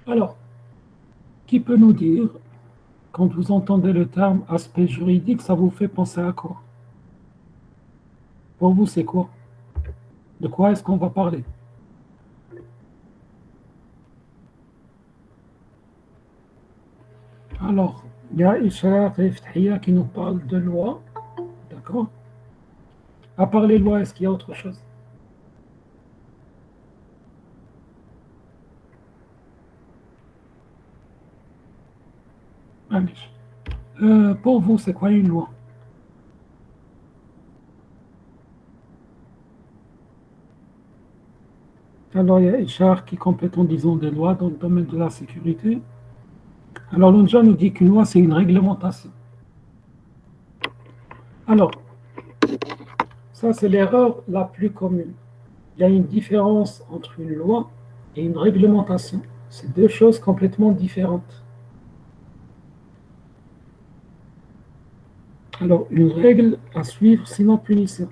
Alors, qui peut nous dire, quand vous entendez le terme aspect juridique, ça vous fait penser à quoi? Pour vous, c'est quoi? De quoi est-ce qu'on va parler? Alors, il y a Ishraq et Ftahia qui nous parlent de loi, d'accord? À part les lois, est-ce qu'il y a autre chose? Allez. Pour vous, c'est quoi une loi? Alors, il y a Ishar qui complète en disant des lois dans le domaine de la sécurité. Alors, l'Onja nous dit qu'une loi, c'est une réglementation. Alors, ça, c'est l'erreur la plus commune. Il y a une différence entre une loi et une réglementation. C'est deux choses complètement différentes. Alors, une règle à suivre, sinon punition.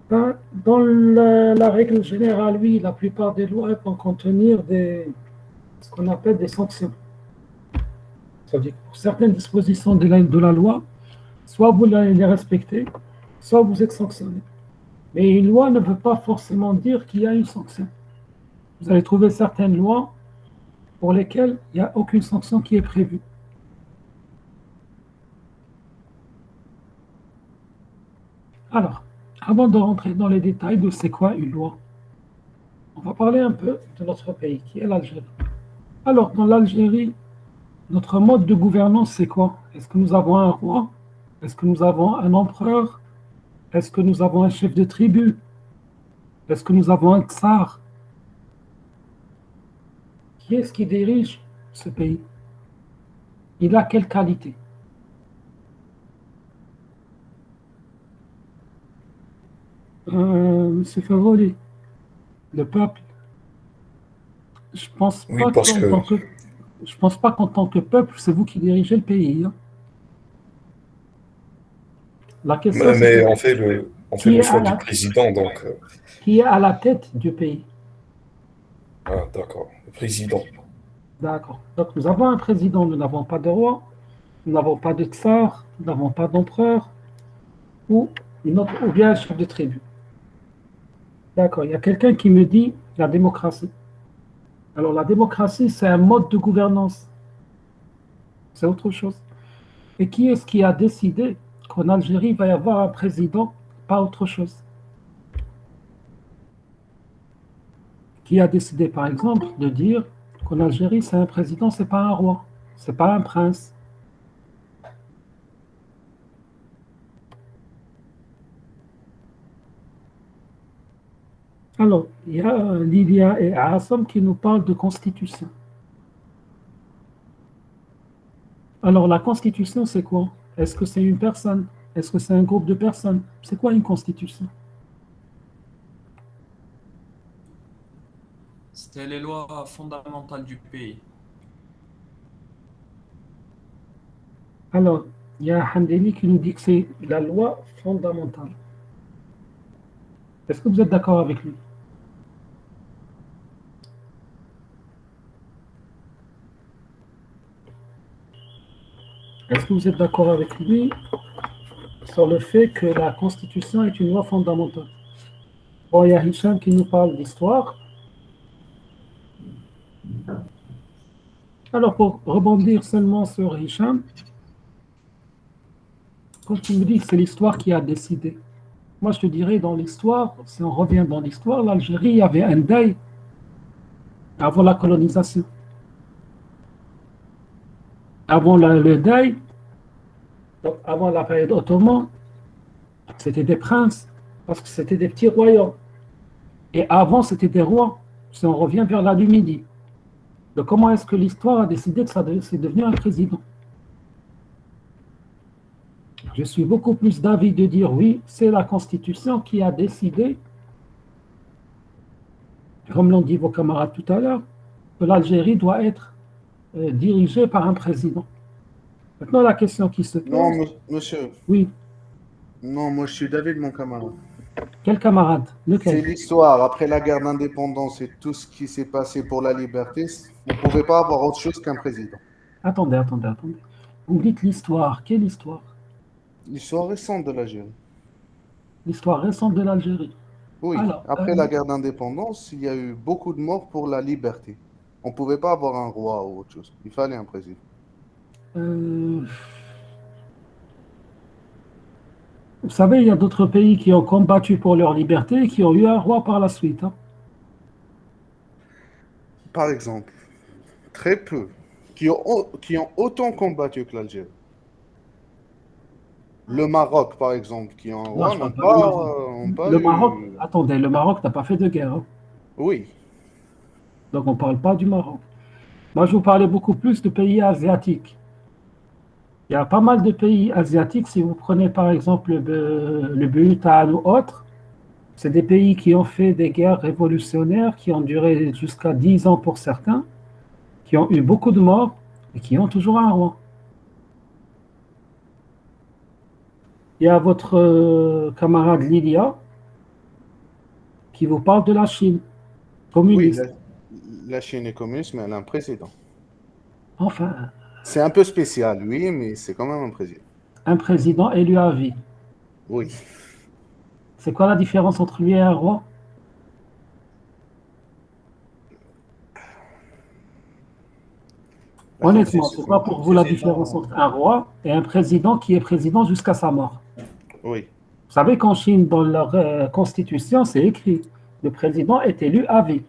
Dans la règle générale, oui, la plupart des lois vont contenir ce qu'on appelle des sanctions. Ça veut dire que pour certaines dispositions de la loi, soit vous les respectez, soit vous êtes sanctionné. Mais une loi ne veut pas forcément dire qu'il y a une sanction. Vous allez trouver certaines lois pour lesquelles il n'y a aucune sanction qui est prévue. Alors, avant de rentrer dans les détails de c'est quoi une loi, on va parler un peu de notre pays, qui est l'Algérie. Alors, dans l'Algérie, notre mode de gouvernance, c'est quoi? Est-ce que nous avons un roi? Est-ce que nous avons un empereur? Est-ce que nous avons un chef de tribu? Est-ce que nous avons un tsar? Qui est-ce qui dirige ce pays? Il a quelle qualité? Monsieur Favori, le peuple. Je pense Oui, pas parce qu'en que, tant que, je pense pas qu'en tant que peuple, c'est vous qui dirigez le pays, hein. La question, mais c'était on fait qui le est à choix du la, président, donc, qui est à la tête du pays. ah, d'accord, le président. D'accord. Donc nous avons un président, nous n'avons pas de roi, nous n'avons pas de tsar, nous n'avons pas d'empereur ou, ou bien un chef de tribu. D'accord. Il y a quelqu'un qui me dit la démocratie. Alors la démocratie, c'est un mode de gouvernance, c'est autre chose. Et qui est-ce qui a décidé qu'en Algérie, il va y avoir un président, pas autre chose? Qui a décidé, par exemple, de dire qu'en Algérie, c'est un président, c'est pas un roi, c'est pas un prince. Alors, il y a Lydia et Assam qui nous parlent de constitution. Alors, la constitution, c'est quoi? Est-ce que c'est une personne? Est-ce que c'est un groupe de personnes? C'est quoi une constitution? C'était les lois fondamentales du pays. Alors, il y a Handeli qui nous dit que c'est la loi fondamentale. Est-ce que vous êtes d'accord avec lui? Est-ce que vous êtes d'accord avec lui sur le fait que la Constitution est une loi fondamentale? Bon, il y a Hicham qui nous parle d'histoire. Alors, pour rebondir seulement sur Hicham, quand il me dit que c'est l'histoire qui a décidé, moi je te dirais dans l'histoire, si on revient dans l'histoire, l'Algérie, il y avait un deuil avant la colonisation. Avant le deuil, donc avant la période ottomane, c'était des princes, parce que c'était des petits royaumes. Et avant, c'était des rois, si on revient vers la Numidie. Donc comment est-ce que l'histoire a décidé que ça c'est devenu un président? Je suis beaucoup plus d'avis de dire oui, c'est la Constitution qui a décidé, comme l'ont dit vos camarades tout à l'heure, que l'Algérie doit être dirigée par un président. Maintenant, la question qui se Non, pose, monsieur. oui, Non, moi je suis David, mon camarade. Quel camarade? C'est Lequel? l'histoire. Après la guerre d'indépendance et tout ce qui s'est passé pour la liberté, on ne pouvait pas avoir autre chose qu'un président. Attendez. Vous me dites l'histoire. Quelle histoire? L'histoire récente de l'Algérie. L'histoire récente de l'Algérie. Oui, Alors, après la guerre d'indépendance, il y a eu beaucoup de morts pour la liberté. On ne pouvait pas avoir un roi ou autre chose. Il fallait un président. euh, vous savez, il y a d'autres pays qui ont combattu pour leur liberté et qui ont eu un roi par la suite, hein. Par exemple, très peu, qui ont autant combattu que l'Algérie. Le Maroc, par exemple, qui ont un Non, roi, je n'ont parle pas du Maroc. pas Le Maroc, eu. attendez, le Maroc n'a pas fait de guerre, hein. Oui, Donc on ne parle pas du Maroc. Moi, je vous parlais beaucoup plus de pays asiatiques. Il y a pas mal de pays asiatiques, si vous prenez par exemple le Bhutan ou autre, c'est des pays qui ont fait des guerres révolutionnaires qui ont duré jusqu'à 10 ans pour certains, qui ont eu beaucoup de morts et qui ont toujours un roi. Il y a votre camarade Lilia qui vous parle de la Chine oui, communiste. la Chine est communiste, mais elle a un président. Enfin, C'est un peu spécial, oui, mais c'est quand même un président. un président élu à vie. Oui. C'est quoi la différence entre lui et un roi? Honnêtement, c'est quoi pour vous la différence entre un roi et un président qui est président jusqu'à sa mort? Oui. Vous savez qu'en Chine, dans leur constitution, c'est écrit, le président est élu à vie.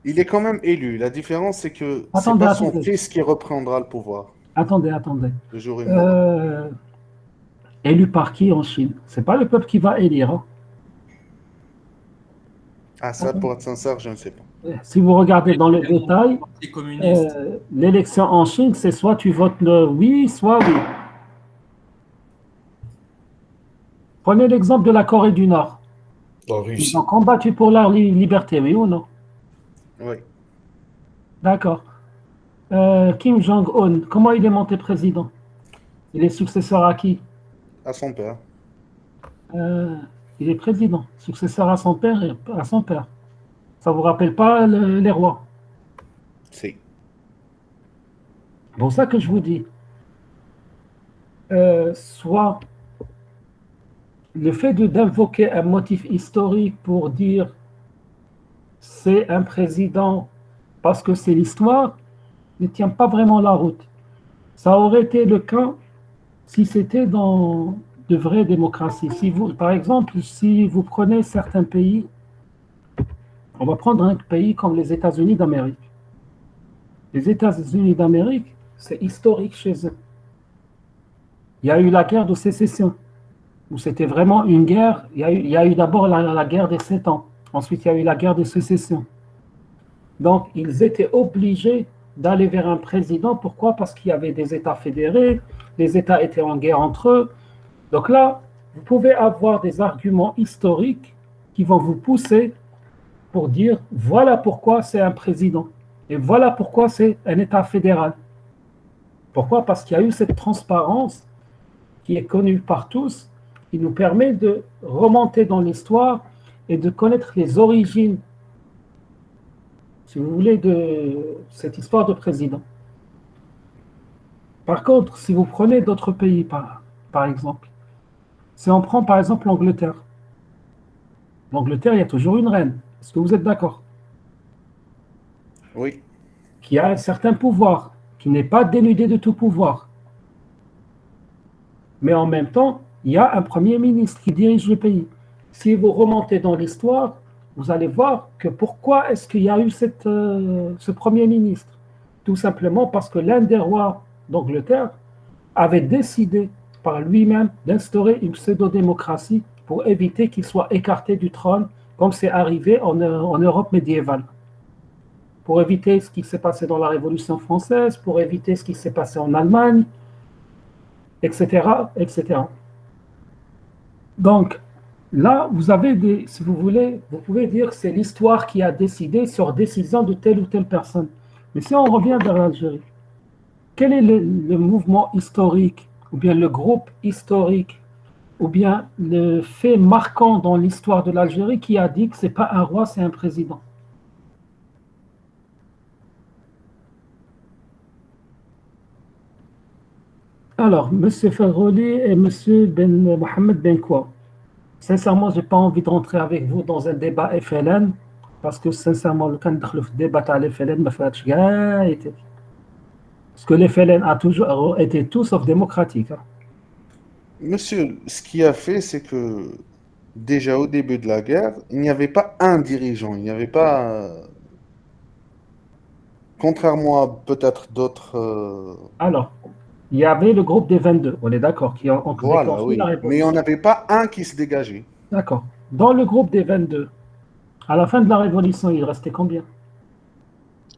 Il est quand même élu. La différence, c'est que c'est Attendez, pas son attendez, fils qui reprendra le pouvoir attendez. le jour où il mourra. Élu par qui en Chine? C'est pas le peuple qui va élire, hein. Ah, ça, pour être sincère, je ne sais pas. Si vous regardez dans le détail, Parti communiste. l'élection en Chine, c'est soit tu votes le oui, soit oui. Prenez l'exemple de la Corée du Nord. La Ils Russie. ont combattu pour leur liberté, oui ou non? Oui. D'accord. Kim Jong-un, comment il est monté président? Il est successeur à qui? À son père. Il est président, successeur à son père et à son père. Ça vous rappelle pas les rois? Si. C'est pour ça que je vous dis, soit le fait d'invoquer un motif historique pour dire c'est un président parce que c'est l'histoire ne tient pas vraiment la route. Ça aurait été le cas si c'était dans de vraies démocraties. Si vous, par exemple, si vous prenez certains pays, on va prendre un pays comme les États-Unis d'Amérique. Les États-Unis d'Amérique, c'est historique chez eux. Il y a eu la guerre de sécession, où c'était vraiment une guerre. Il y a eu d'abord la guerre des 7 ans. Ensuite, il y a eu la guerre de sécession. Donc, ils étaient obligés d'aller vers un président. Pourquoi? Parce qu'il y avait des États fédérés, les États étaient en guerre entre eux. Donc là, vous pouvez avoir des arguments historiques qui vont vous pousser pour dire voilà pourquoi c'est un président et voilà pourquoi c'est un État fédéral. Pourquoi? Parce qu'il y a eu cette transparence qui est connue par tous, qui nous permet de remonter dans l'histoire et de connaître les origines, si vous voulez, de cette histoire de président. Par contre, si vous prenez d'autres pays, par exemple, si on prend par exemple l'Angleterre, il y a toujours une reine. Est-ce que vous êtes d'accord? Oui. Qui a un certain pouvoir, qui n'est pas dénudé de tout pouvoir. Mais en même temps, il y a un premier ministre qui dirige le pays. Si vous remontez dans l'histoire, vous allez voir que pourquoi est-ce qu'il y a eu ce premier ministre? Tout simplement parce que l'un des rois d'Angleterre avait décidé par lui-même d'instaurer une pseudo-démocratie pour éviter qu'il soit écarté du trône, comme c'est arrivé en Europe médiévale. Pour éviter ce qui s'est passé dans la Révolution française, pour éviter ce qui s'est passé en Allemagne, etc., etc. Donc, là, vous avez si vous voulez, vous pouvez dire que c'est l'histoire qui a décidé sur décision de telle ou telle personne. Mais si on revient vers l'Algérie, quel est le mouvement historique ou bien le groupe historique, ou bien le fait marquant dans l'histoire de l'Algérie qui a dit que ce n'est pas un roi, c'est un président? Alors, M. Ferroli et M. Mohamed Benkwa, sincèrement, je n'ai pas envie de rentrer avec vous dans un débat FLN, parce que sincèrement, le cas de débat à l'FLN, parce que l'FLN a toujours été tout sauf démocratique. Hein. Monsieur, ce qui a fait, c'est que déjà au début de la guerre, il n'y avait pas un dirigeant, il n'y avait pas, contrairement à peut-être d'autres. Alors, il y avait le groupe des 22, on est d'accord, qui ont Voilà, déclenché la oui. Mais on révolution. n'avait pas un qui se dégageait. D'accord. Dans le groupe des 22, à la fin de la révolution, il restait combien?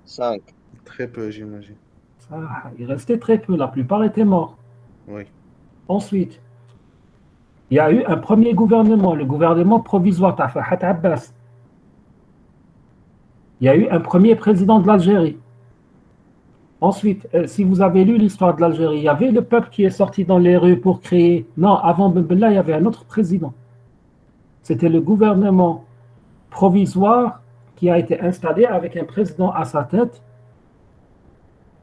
5. Très peu, j'imagine. Il restait très peu, la plupart étaient morts. Oui. Ensuite, il y a eu un premier gouvernement, le gouvernement provisoire, Tafahat Abbas. Il y a eu un premier président de l'Algérie. Ensuite, si vous avez lu l'histoire de l'Algérie, il y avait le peuple qui est sorti dans les rues pour créer. Non, avant Ben Bella, il y avait un autre président. C'était le gouvernement provisoire qui a été installé avec un président à sa tête.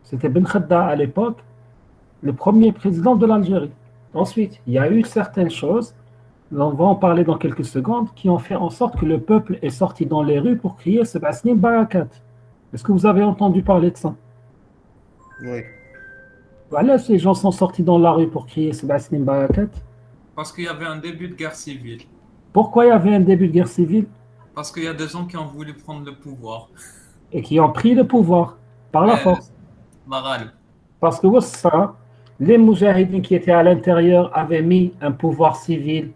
C'était Ben Khadda à l'époque, le premier président de l'Algérie. Ensuite, il y a eu certaines choses, on va en parler dans quelques secondes, qui ont fait en sorte que le peuple est sorti dans les rues pour crier Sebasni Barakat. Est-ce que vous avez entendu parler de ça? Oui. Voilà, ces gens sont sortis dans la rue pour crier Sebasni Barakat. Parce qu'il y avait un début de guerre civile. Pourquoi il y avait un début de guerre civile Parce qu'il y a des gens qui ont voulu prendre le pouvoir. et qui ont pris le pouvoir par la force? Maral. Parce que ça, les moujahidines qui étaient à l'intérieur avaient mis un pouvoir civil,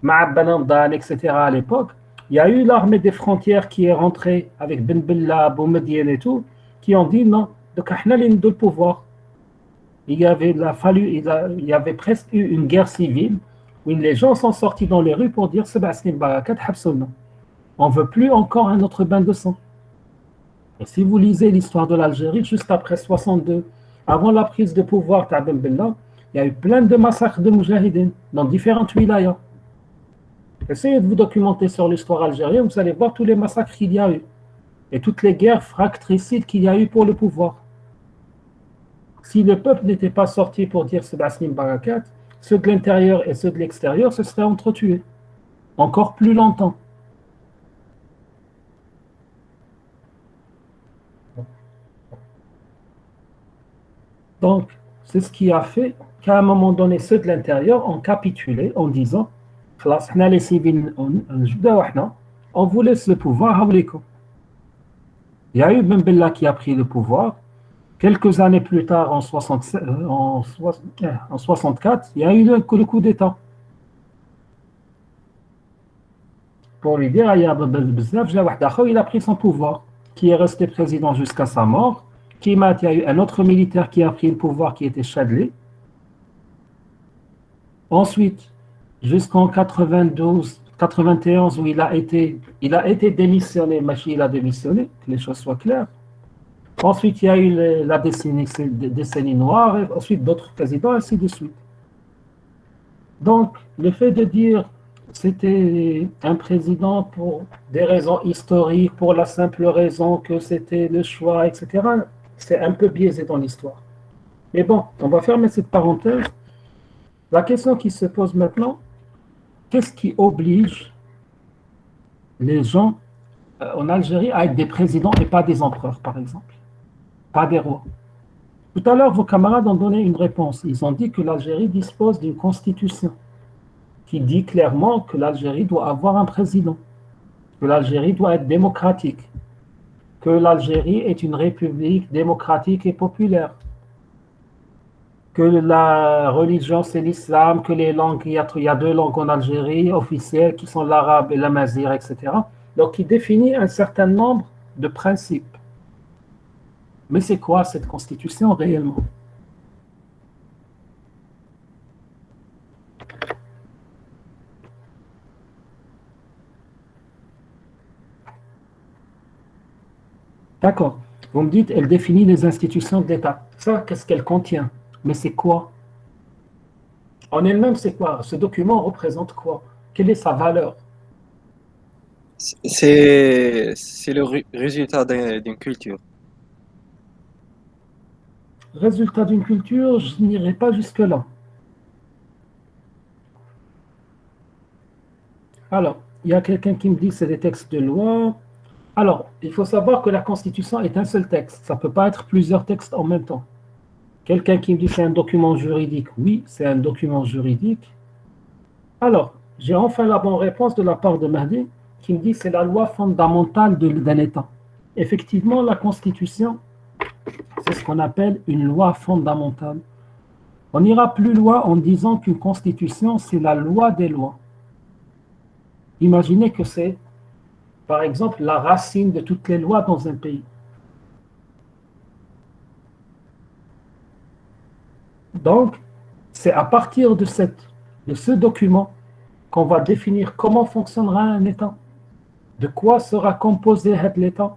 Ma'abbalandan, etc. à l'époque. Il y a eu l'armée des frontières qui est rentrée avec Ben Bella, Boumediene et tout, qui ont dit non, donc on a le pouvoir. Il y avait presque eu une guerre civile où les gens sont sortis dans les rues pour dire Sebasni Barakat Habsouna. On ne veut plus encore un autre bain de sang. Et si vous lisez l'histoire de l'Algérie, juste après 62, avant la prise de pouvoir de Ben Bella, il y a eu plein de massacres de moujahidines dans différentes wilayas. Essayez de vous documenter sur l'histoire algérienne, vous allez voir tous les massacres qu'il y a eu et toutes les guerres fratricides qu'il y a eu pour le pouvoir. Si le peuple n'était pas sorti pour dire Sebasni Barakat, ceux de l'intérieur et ceux de l'extérieur se seraient entretués encore plus longtemps. Donc, c'est ce qui a fait qu'à un moment donné, ceux de l'intérieur ont capitulé en disant les civils, on vous laisse le pouvoir. Il y a eu Ben Bella qui a pris le pouvoir. Quelques années plus tard, en 64, il y a eu le coup d'État. Pour lui dire, il a pris son pouvoir, qui est resté président jusqu'à sa mort. Il y a eu un autre militaire qui a pris le pouvoir, qui était Chadli. Ensuite, jusqu'en 92, 91, où il a été démissionné, Machi, il a démissionné, que les choses soient claires. Ensuite, il y a eu la décennie noire, et ensuite d'autres présidents, ainsi de suite. Donc, le fait de dire c'était un président pour des raisons historiques, pour la simple raison que c'était le choix, etc., c'est un peu biaisé dans l'histoire. Mais bon, on va fermer cette parenthèse. La question qui se pose maintenant, qu'est-ce qui oblige les gens en Algérie à être des présidents et pas des empereurs, par exemple, pas des rois? Tout à l'heure, vos camarades ont donné une réponse. Ils ont dit que l'Algérie dispose d'une constitution qui dit clairement que l'Algérie doit avoir un président, que l'Algérie doit être démocratique, que l'Algérie est une république démocratique et populaire, que la religion c'est l'islam, que les langues, il y a deux langues en Algérie officielles qui sont l'arabe et l'amazigh, etc. Donc il définit un certain nombre de principes. Mais c'est quoi cette constitution réellement? D'accord. Vous me dites, elle définit les institutions de l'État. Ça, qu'est-ce qu'elle contient? Mais c'est quoi? En elle-même, c'est quoi? Ce document représente quoi? Quelle est sa valeur? C'est le résultat d'une culture. Résultat d'une culture, je n'irai pas jusque-là. Alors, il y a quelqu'un qui me dit que c'est des textes de loi. Alors, il faut savoir que la Constitution est un seul texte. Ça ne peut pas être plusieurs textes en même temps. Quelqu'un qui me dit que c'est un document juridique. Oui, c'est un document juridique. Alors, j'ai enfin la bonne réponse de la part de Mahdi qui me dit que c'est la loi fondamentale d'un État. Effectivement, la Constitution, c'est ce qu'on appelle une loi fondamentale. On ira plus loin en disant qu'une Constitution, c'est la loi des lois. Imaginez que c'est, par exemple, la racine de toutes les lois dans un pays. Donc, c'est à partir de ce document qu'on va définir comment fonctionnera un État, de quoi sera composé l'État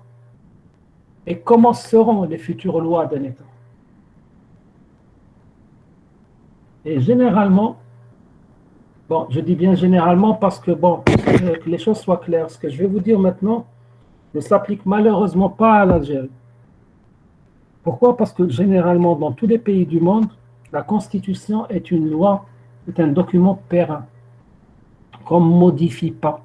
et comment seront les futures lois d'un État. Et généralement, bon, je dis bien généralement parce que, bon, que les choses soient claires, ce que je vais vous dire maintenant ne s'applique malheureusement pas à l'Algérie. Pourquoi? Parce que généralement, dans tous les pays du monde, la Constitution est une loi, est un document périn, qu'on ne modifie pas.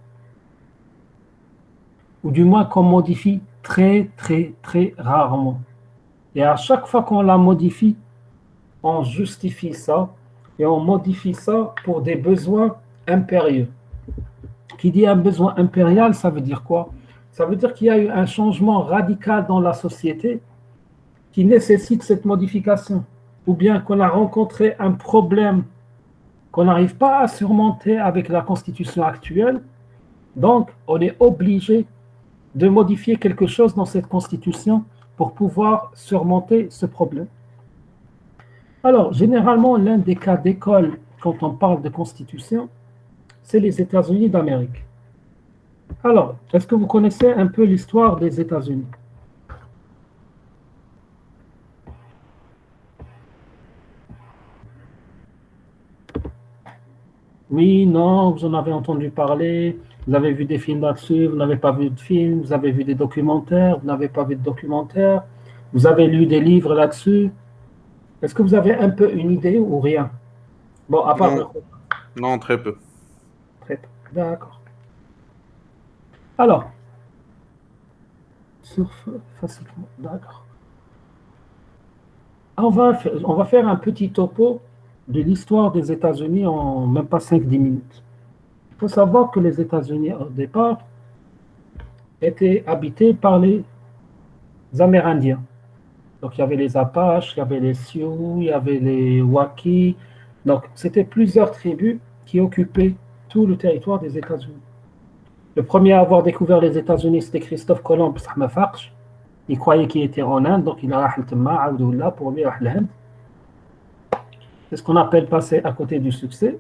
Ou du moins qu'on modifie très, très, très rarement. Et à chaque fois qu'on la modifie, on justifie ça et on modifie ça pour des besoins impérieux. Qui dit un besoin impérial, ça veut dire quoi? Ça veut dire qu'il y a eu un changement radical dans la société qui nécessite cette modification, ou bien qu'on a rencontré un problème qu'on n'arrive pas à surmonter avec la constitution actuelle, donc on est obligé de modifier quelque chose dans cette constitution pour pouvoir surmonter ce problème. Alors, généralement, l'un des cas d'école, quand on parle de constitution, c'est les États-Unis d'Amérique. Alors, est-ce que vous connaissez un peu l'histoire des États-Unis? Oui, non, vous en avez entendu parler, vous avez vu des films là-dessus, vous n'avez pas vu de films, vous avez vu des documentaires, vous n'avez pas vu de documentaires, vous avez lu des livres là-dessus. Est-ce que vous avez un peu une idée ou rien? Bon, à part... Non, très peu. Très peu, d'accord. Alors, facilement, d'accord. On va faire un petit topo de l'histoire des États-Unis en même pas 5-10 minutes. Il faut savoir que les États-Unis, au départ, étaient habités par les Amérindiens. Donc, il y avait les Apaches, il y avait les Sioux, il y avait les Wakis. Donc, c'était plusieurs tribus qui occupaient tout le territoire des États-Unis. Le premier à avoir découvert les États-Unis, c'était Christophe Colomb. Il croyait qu'il était en Inde, donc il a là pour lui l'Inde. C'est ce qu'on appelle passer à côté du succès.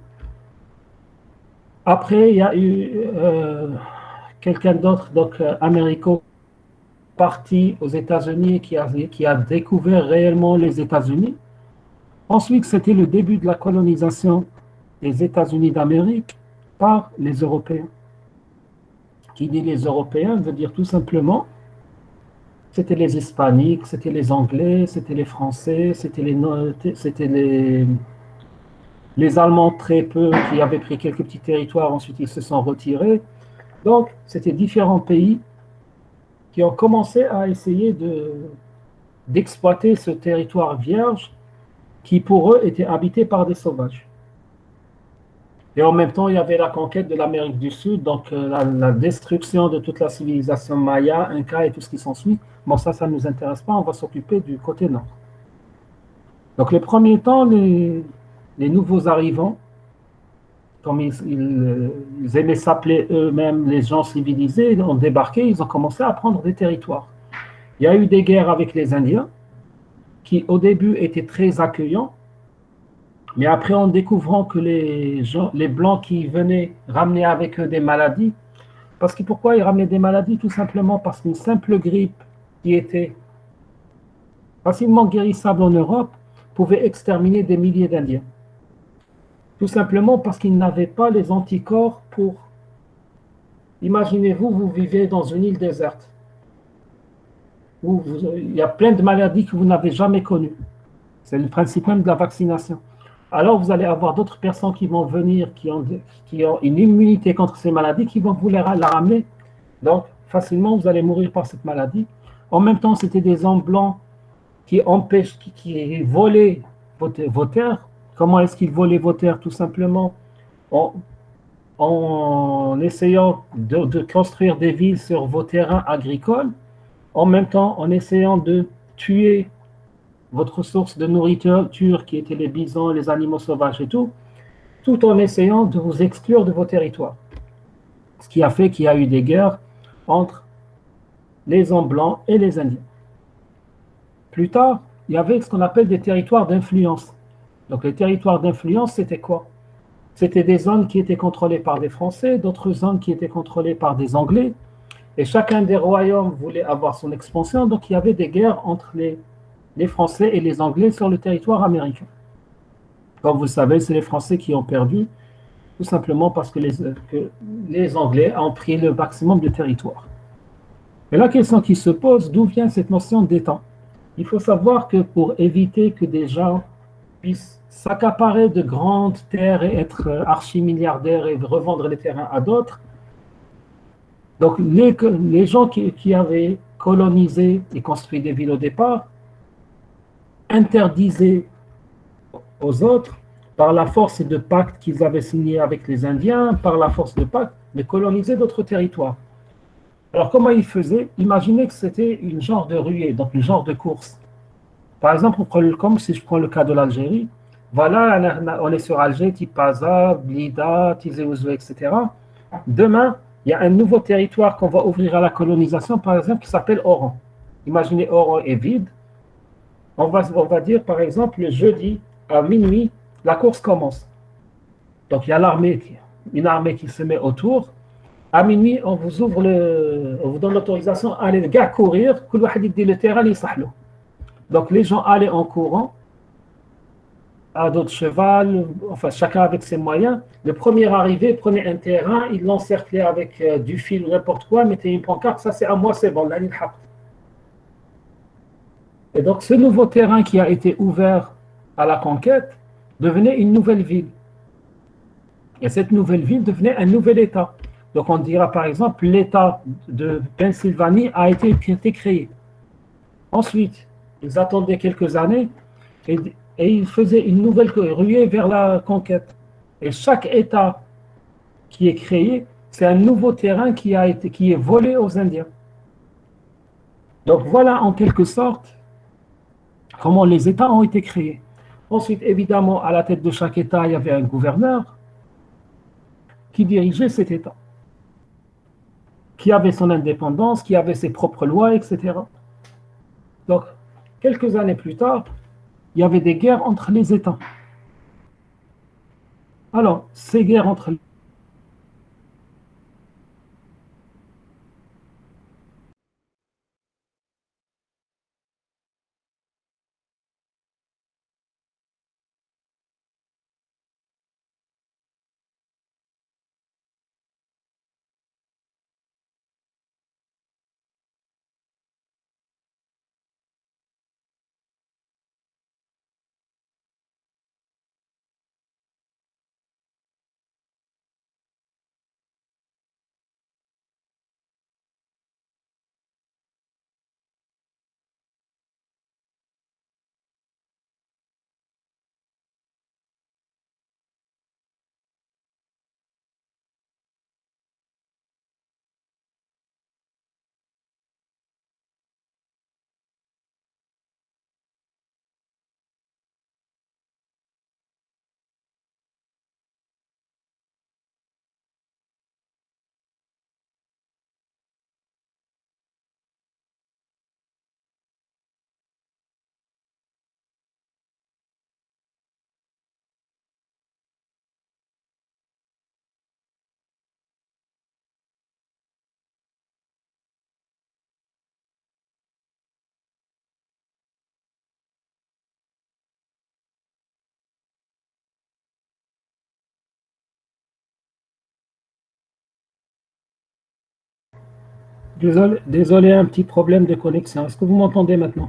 Après, il y a eu quelqu'un d'autre, donc américain, parti aux États-Unis qui a découvert réellement les États-Unis. Ensuite, c'était le début de la colonisation des États-Unis d'Amérique par les Européens. Qui dit les Européens veut dire tout simplement c'était les Hispaniques, c'était les Anglais, c'était les Français, c'était les Allemands très peu qui avaient pris quelques petits territoires, ensuite ils se sont retirés. Donc, c'était différents pays qui ont commencé à essayer d'exploiter ce territoire vierge qui pour eux était habité par des sauvages. Et en même temps, il y avait la conquête de l'Amérique du Sud, donc la destruction de toute la civilisation maya, inca et tout ce qui s'ensuit. Bon, ça ne nous intéresse pas, on va s'occuper du côté nord. Donc, les premiers temps, les nouveaux arrivants, comme ils aimaient s'appeler eux-mêmes les gens civilisés, ils ont débarqué, ils ont commencé à prendre des territoires. Il y a eu des guerres avec les Indiens, qui au début étaient très accueillants, mais après, en découvrant que les Blancs qui venaient ramener avec eux des maladies, parce que pourquoi ils ramenaient des maladies? Tout simplement parce qu'une simple grippe qui était facilement guérissable en Europe pouvait exterminer des milliers d'Indiens. Tout simplement parce qu'ils n'avaient pas les anticorps pour... Imaginez-vous, vous vivez dans une île déserte où il y a plein de maladies que vous n'avez jamais connues. C'est le principe même de la vaccination. Alors, vous allez avoir d'autres personnes qui vont venir, qui ont une immunité contre ces maladies, qui vont vous la ramener. Donc, facilement, vous allez mourir par cette maladie. En même temps, c'était des hommes blancs qui empêchent, qui volaient vos terres. Comment est-ce qu'ils volaient vos terres? Tout simplement en, en essayant de construire des villes sur vos terrains agricoles, en même temps en essayant de tuer votre source de nourriture qui était les bisons, les animaux sauvages et tout en essayant de vous exclure de vos territoires. Ce qui a fait qu'il y a eu des guerres entre les hommes blancs et les Indiens. Plus tard, il y avait ce qu'on appelle des territoires d'influence. Donc les territoires d'influence, c'était quoi? C'était des zones qui étaient contrôlées par des Français, d'autres zones qui étaient contrôlées par des Anglais, et chacun des royaumes voulait avoir son expansion, donc il y avait des guerres entre les Français et les Anglais sur le territoire américain. Comme vous le savez, c'est les Français qui ont perdu, tout simplement parce que les Anglais ont pris le maximum de territoire. Et la question qui se pose, d'où vient cette notion d'État? Il faut savoir que pour éviter que des gens puissent s'accaparer de grandes terres et être archi-milliardaires et revendre les terrains à d'autres, donc les gens qui avaient colonisé et construit des villes au départ interdisaient aux autres, par la force de pacte qu'ils avaient signé avec les Indiens, par la force de pacte, de coloniser d'autres territoires. Alors comment ils faisaient? Imaginez que c'était une genre de ruée, donc une genre de course. Par exemple, comme si je prends le cas de l'Algérie, voilà, on est sur Alger, Tipaza, Blida, Tizi Ouzou, etc. Demain, il y a un nouveau territoire qu'on va ouvrir à la colonisation, par exemple, qui s'appelle Oran. Imaginez, Oran est vide. On va dire, par exemple, le jeudi à minuit, la course commence. Donc, il y a une armée qui se met autour. À minuit, on vous donne l'autorisation à aller, les gars, courir. Le terrain, il s'ahlo. Donc, les gens allaient en courant, à dos de cheval, enfin, chacun avec ses moyens. Le premier arrivé prenait un terrain, il l'encerclait avec du fil ou n'importe quoi, mettait une pancarte, ça c'est à moi, c'est bon, là, il haq. Et donc, ce nouveau terrain qui a été ouvert à la conquête devenait une nouvelle ville. Et cette nouvelle ville devenait un nouvel État. Donc, on dira par exemple, l'État de Pennsylvanie a été créé. Ensuite, ils attendaient quelques années et ils faisaient une nouvelle ruée vers la conquête. Et chaque État qui est créé, c'est un nouveau terrain qui est volé aux Indiens. Donc, voilà en quelque sorte comment les États ont été créés. Ensuite, évidemment, à la tête de chaque État, il y avait un gouverneur qui dirigeait cet État, qui avait son indépendance, qui avait ses propres lois, etc. Donc, quelques années plus tard, il y avait des guerres entre les États. Alors, ces guerres entre Désolé, un petit problème de connexion. Est-ce que vous m'entendez maintenant?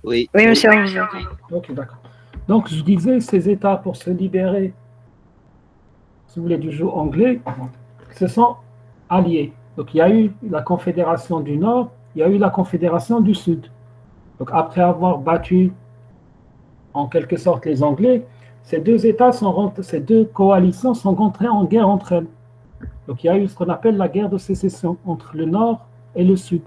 Oui. Oui, monsieur, on vous entend. Ok, d'accord. Donc, je disais, ces États, pour se libérer, si vous voulez, du joug anglais, se sont alliés. Donc, il y a eu la Confédération du Nord, il y a eu la Confédération du Sud. Donc, après avoir battu, en quelque sorte, les Anglais, ces deux coalitions sont rentrées en guerre entre elles. Donc, il y a eu ce qu'on appelle la guerre de sécession entre le Nord et le Sud.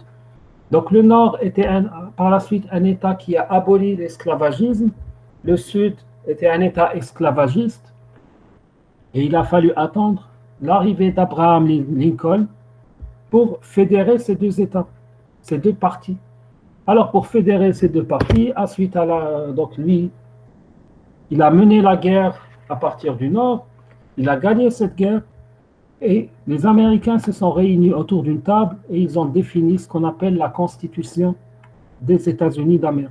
Donc, le Nord était par la suite un État qui a aboli l'esclavagisme. Le Sud était un État esclavagiste. Et il a fallu attendre l'arrivée d'Abraham Lincoln pour fédérer ces deux États, ces deux partis. Alors, pour fédérer ces deux partis, donc lui, il a mené la guerre à partir du Nord. Il a gagné cette guerre. Et les Américains se sont réunis autour d'une table et ils ont défini ce qu'on appelle la Constitution des États-Unis d'Amérique.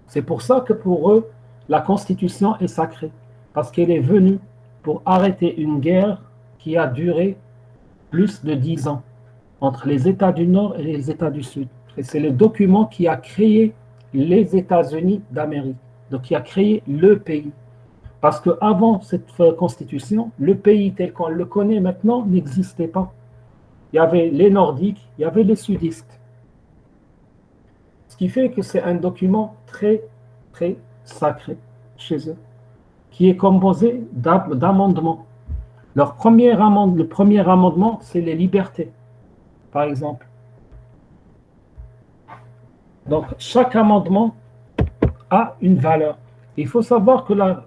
C'est pour ça que pour eux, la Constitution est sacrée, parce qu'elle est venue pour arrêter une guerre qui a duré plus de 10 ans entre les États du Nord et les États du Sud. Et c'est le document qui a créé les États-Unis d'Amérique, donc qui a créé le pays. Parce qu'avant cette constitution, le pays tel qu'on le connaît maintenant n'existait pas. Il y avait les Nordiques, il y avait les Sudistes. Ce qui fait que c'est un document très, très sacré chez eux, qui est composé d'amendements. Le premier amendement, c'est les libertés, par exemple. Donc, chaque amendement a une valeur. Il faut savoir que la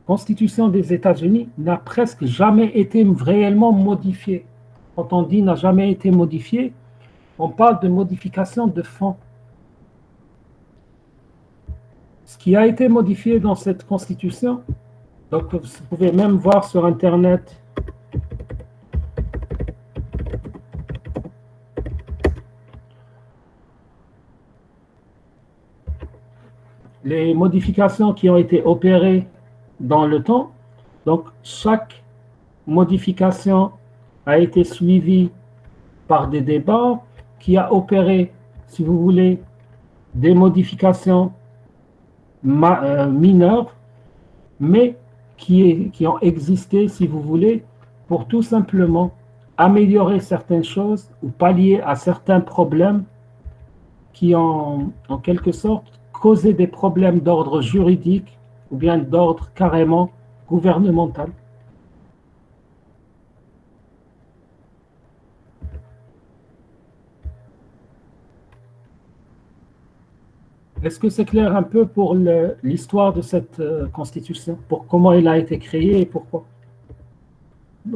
Constitution des États-Unis n'a presque jamais été réellement modifiée. Quand on dit n'a jamais été modifiée, on parle de modification de fond. Ce qui a été modifié dans cette Constitution, donc vous pouvez même voir sur Internet les modifications qui ont été opérées dans le temps. Donc, chaque modification a été suivie par des débats qui a opéré, si vous voulez, des modifications mineures, mais qui ont existé, si vous voulez, pour tout simplement améliorer certaines choses ou pallier à certains problèmes qui ont, en quelque sorte, causé des problèmes d'ordre juridique ou bien d'ordre carrément gouvernemental. Est-ce que c'est clair un peu pour l'histoire de cette constitution, pour comment elle a été créée et pourquoi?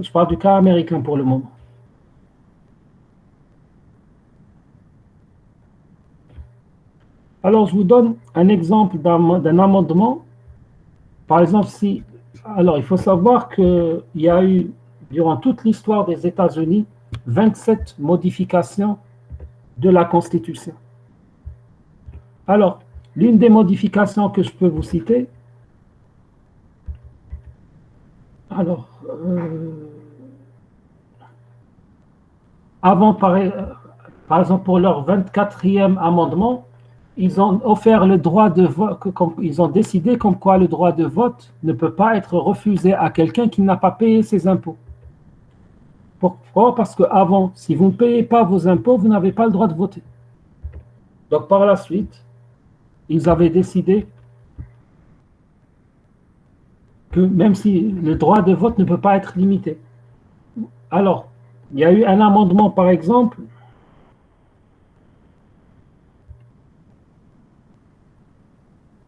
Je parle du cas américain pour le moment. Alors, je vous donne un exemple d'un amendement. Par exemple, alors, il faut savoir qu'il y a eu, durant toute l'histoire des États-Unis, 27 modifications de la Constitution. Alors, l'une des modifications que je peux vous citer, alors, avant, par exemple, pour leur 24e amendement, ils ont offert le droit de vote, ils ont décidé comme quoi le droit de vote ne peut pas être refusé à quelqu'un qui n'a pas payé ses impôts. Pourquoi? Parce qu'avant, si vous ne payez pas vos impôts, vous n'avez pas le droit de voter. Donc par la suite, ils avaient décidé que même si le droit de vote ne peut pas être limité. Alors, il y a eu un amendement, par exemple,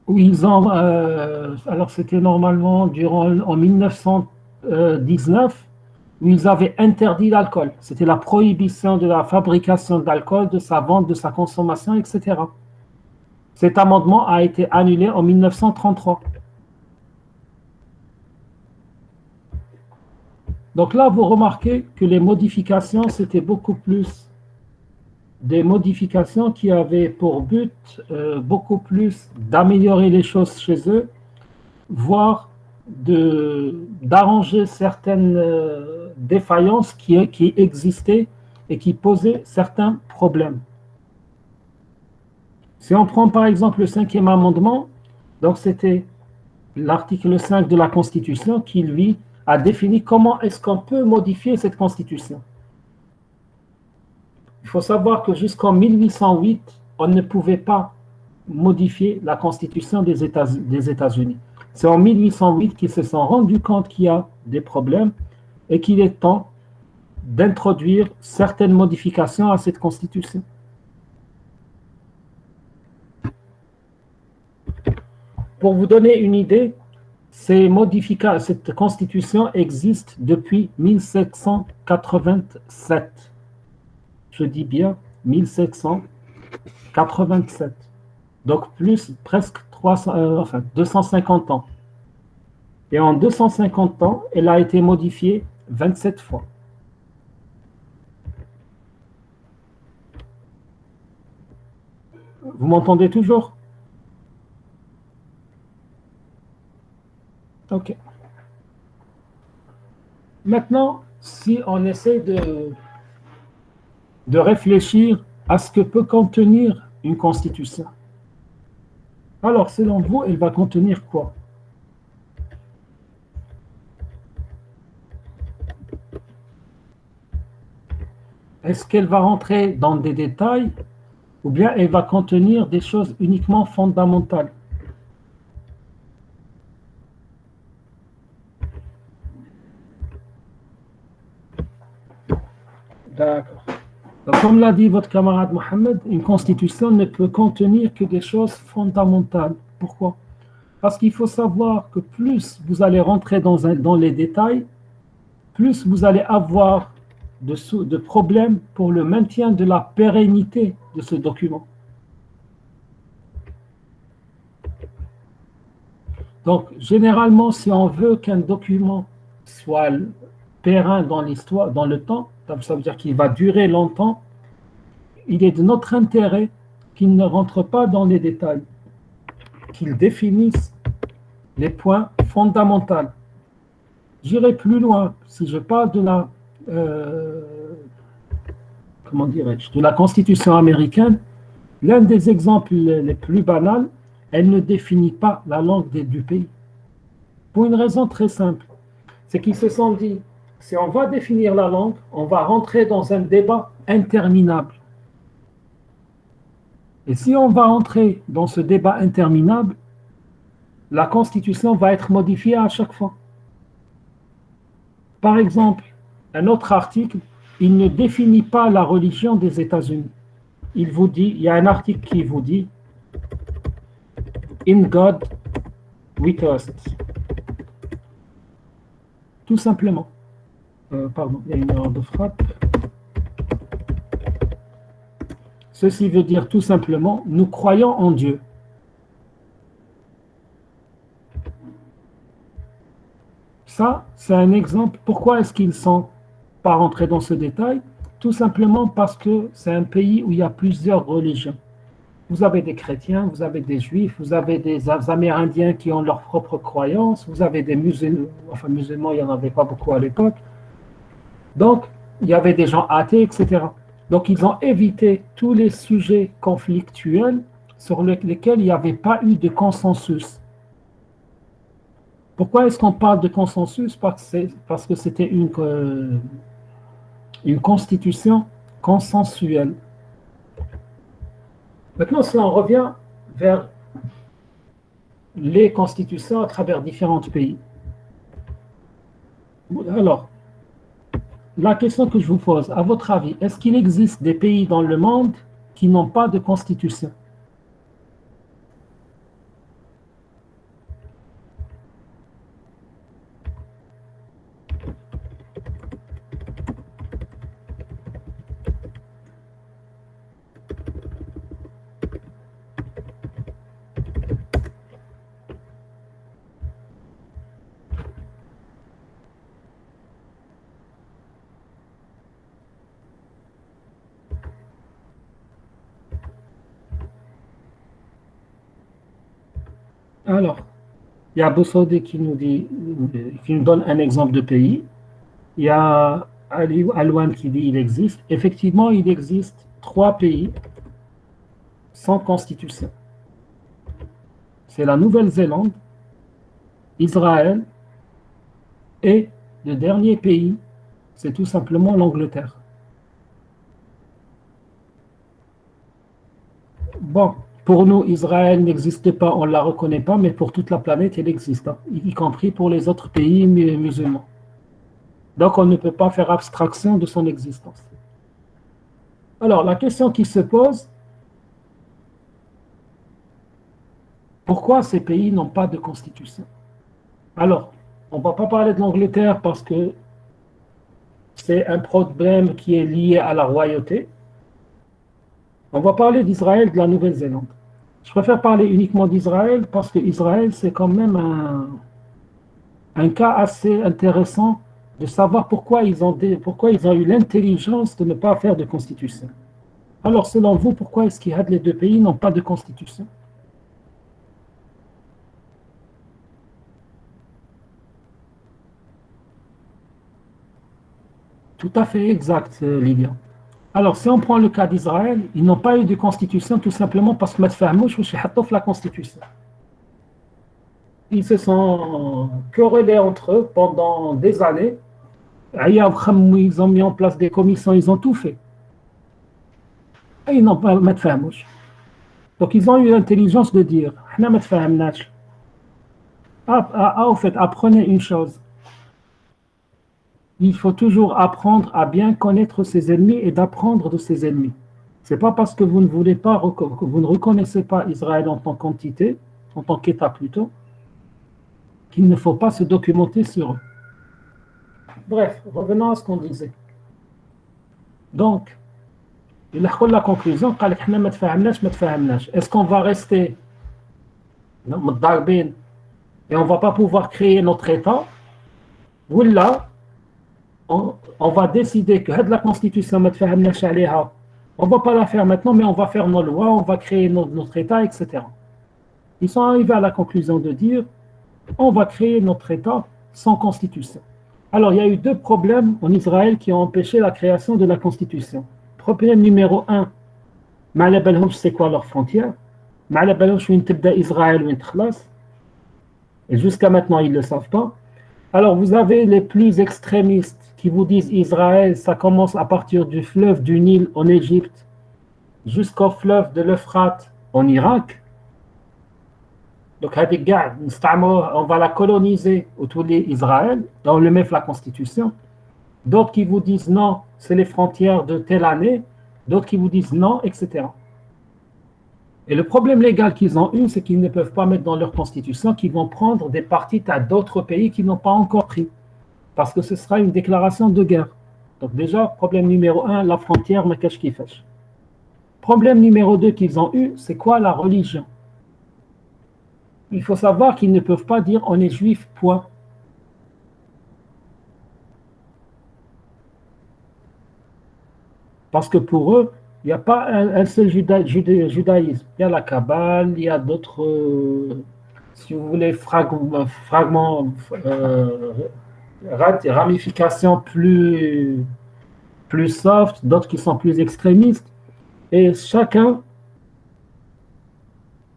où ils ont, alors c'était normalement en 1919, où ils avaient interdit l'alcool. C'était la prohibition de la fabrication d'alcool, de sa vente, de sa consommation, etc. Cet amendement a été annulé en 1933. Donc là, vous remarquez que les modifications, c'était beaucoup plus des modifications qui avaient pour but beaucoup plus d'améliorer les choses chez eux, voire d'arranger certaines défaillances qui existaient et qui posaient certains problèmes. Si on prend par exemple le 5e amendement, donc c'était l'article 5 de la Constitution qui, lui, a défini comment est-ce qu'on peut modifier cette Constitution. Il faut savoir que jusqu'en 1808, on ne pouvait pas modifier la Constitution des États-Unis. C'est en 1808 qu'ils se sont rendus compte qu'il y a des problèmes et qu'il est temps d'introduire certaines modifications à cette Constitution. Pour vous donner une idée, cette Constitution existe depuis 1787. Je dis bien 1787. Donc presque 250 ans. Et en 250 ans, elle a été modifiée 27 fois. Vous m'entendez toujours? Ok. Maintenant, si on essaie de réfléchir à ce que peut contenir une constitution. Alors, selon vous, elle va contenir quoi? Est-ce qu'elle va rentrer dans des détails ou bien elle va contenir des choses uniquement fondamentales? D'accord. Donc, comme l'a dit votre camarade Mohamed, une constitution ne peut contenir que des choses fondamentales. Pourquoi? Parce qu'il faut savoir que plus vous allez rentrer dans les détails, plus vous allez avoir de problèmes pour le maintien de la pérennité de ce document. Donc, généralement, si on veut qu'un document soit pérenne dans l'histoire, dans le temps, ça veut dire qu'il va durer longtemps, il est de notre intérêt qu'il ne rentre pas dans les détails, qu'il définisse les points fondamentaux. J'irai plus loin. Si je parle de la, de la Constitution américaine, l'un des exemples les plus banals, elle ne définit pas la langue du pays. Pour une raison très simple, c'est qu'ils se sont dit, si on va définir la langue, on va rentrer dans un débat interminable. Et si on va entrer dans ce débat interminable, la Constitution va être modifiée à chaque fois. Par exemple, un autre article, il ne définit pas la religion des États-Unis. Il vous dit, il y a un article qui vous dit In God we trust. Tout simplement. Pardon, il y a une erreur de frappe. Ceci veut dire tout simplement, nous croyons en Dieu. Ça, c'est un exemple. Pourquoi est-ce qu'ils ne sont pas rentrés dans ce détail? Tout simplement parce que c'est un pays où il y a plusieurs religions. Vous avez des chrétiens, vous avez des juifs, vous avez des amérindiens qui ont leurs propres croyances, vous avez des musulmans, enfin musulmans, il n'y en avait pas beaucoup à l'époque. Donc, il y avait des gens athées, etc. Donc, ils ont évité tous les sujets conflictuels sur lesquels il n'y avait pas eu de consensus. Pourquoi est-ce qu'on parle de consensus? Parce que c'était une constitution consensuelle. Maintenant, si on revient vers les constitutions à travers différents pays. Alors, la question que je vous pose, à votre avis, est-ce qu'il existe des pays dans le monde qui n'ont pas de constitution? Alors, Il y a Boussaudé qui nous donne un exemple de pays. Il y a Ali Alouane qui dit il existe. Effectivement, il existe 3 pays sans constitution. C'est la Nouvelle-Zélande, Israël et le dernier pays, c'est tout simplement l'Angleterre. Bon, pour nous, Israël n'existe pas, on ne la reconnaît pas, mais pour toute la planète, elle existe, hein, y compris pour les autres pays musulmans. Donc, on ne peut pas faire abstraction de son existence. Alors, la question qui se pose, pourquoi ces pays n'ont pas de constitution? Alors, on ne va pas parler de l'Angleterre parce que c'est un problème qui est lié à la royauté. On va parler d'Israël, de la Nouvelle-Zélande. Je préfère parler uniquement d'Israël parce que Israël, c'est quand même un cas assez intéressant de savoir pourquoi ils ont eu l'intelligence de ne pas faire de constitution. Alors, selon vous, pourquoi est-ce qu'il y a les 2 pays n'ont pas de constitution? Tout à fait exact, Lilian. Alors, si on prend le cas d'Israël, ils n'ont pas eu de constitution tout simplement parce que la constitution. Ils se sont querellés entre eux pendant des années. Ils ont mis en place des commissions, ils ont tout fait. Et ils n'ont pas fait. Donc, ils ont eu l'intelligence de dire au fait, apprenez une chose. Il faut toujours apprendre à bien connaître ses ennemis et d'apprendre de ses ennemis. Ce n'est pas parce que vous ne voulez pas, que vous ne reconnaissez pas Israël en tant qu'entité, en tant qu'État plutôt, qu'il ne faut pas se documenter sur eux. Bref, revenons à ce qu'on disait. Donc, il a la conclusion, est-ce qu'on va rester et on ne va pas pouvoir créer notre État, ou là, on va décider que la constitution, on ne va pas la faire maintenant, mais on va faire nos lois, on va créer notre État, etc. Ils sont arrivés à la conclusion de dire, on va créer notre État sans constitution. Alors, il y a eu 2 problèmes en Israël qui ont empêché la création de la constitution. Problème numéro 1, c'est quoi leurs frontières? Israël, et jusqu'à maintenant, ils ne le savent pas. Alors, vous avez les plus extrémistes qui vous disent Israël, ça commence à partir du fleuve du Nil en Égypte jusqu'au fleuve de l'Euphrate en Irak. Donc, on va la coloniser autour d'Israël, on le met la constitution. D'autres qui vous disent non, c'est les frontières de telle année, d'autres qui vous disent non, etc. Et le problème légal qu'ils ont eu, c'est qu'ils ne peuvent pas mettre dans leur constitution qu'ils vont prendre des parties à d'autres pays qui n'ont pas encore pris. Parce que ce sera une déclaration de guerre. Donc déjà, problème numéro 1, la frontière, mais qu'est-ce qu'il fait? Problème numéro 2 qu'ils ont eu, c'est quoi la religion? Il faut savoir qu'ils ne peuvent pas dire on est juif, point. Parce que pour eux, il n'y a pas un seul judaïsme. Il y a la Kabbale, il y a d'autres, si vous voulez, fragments, ramifications plus soft, d'autres qui sont plus extrémistes. Et chacun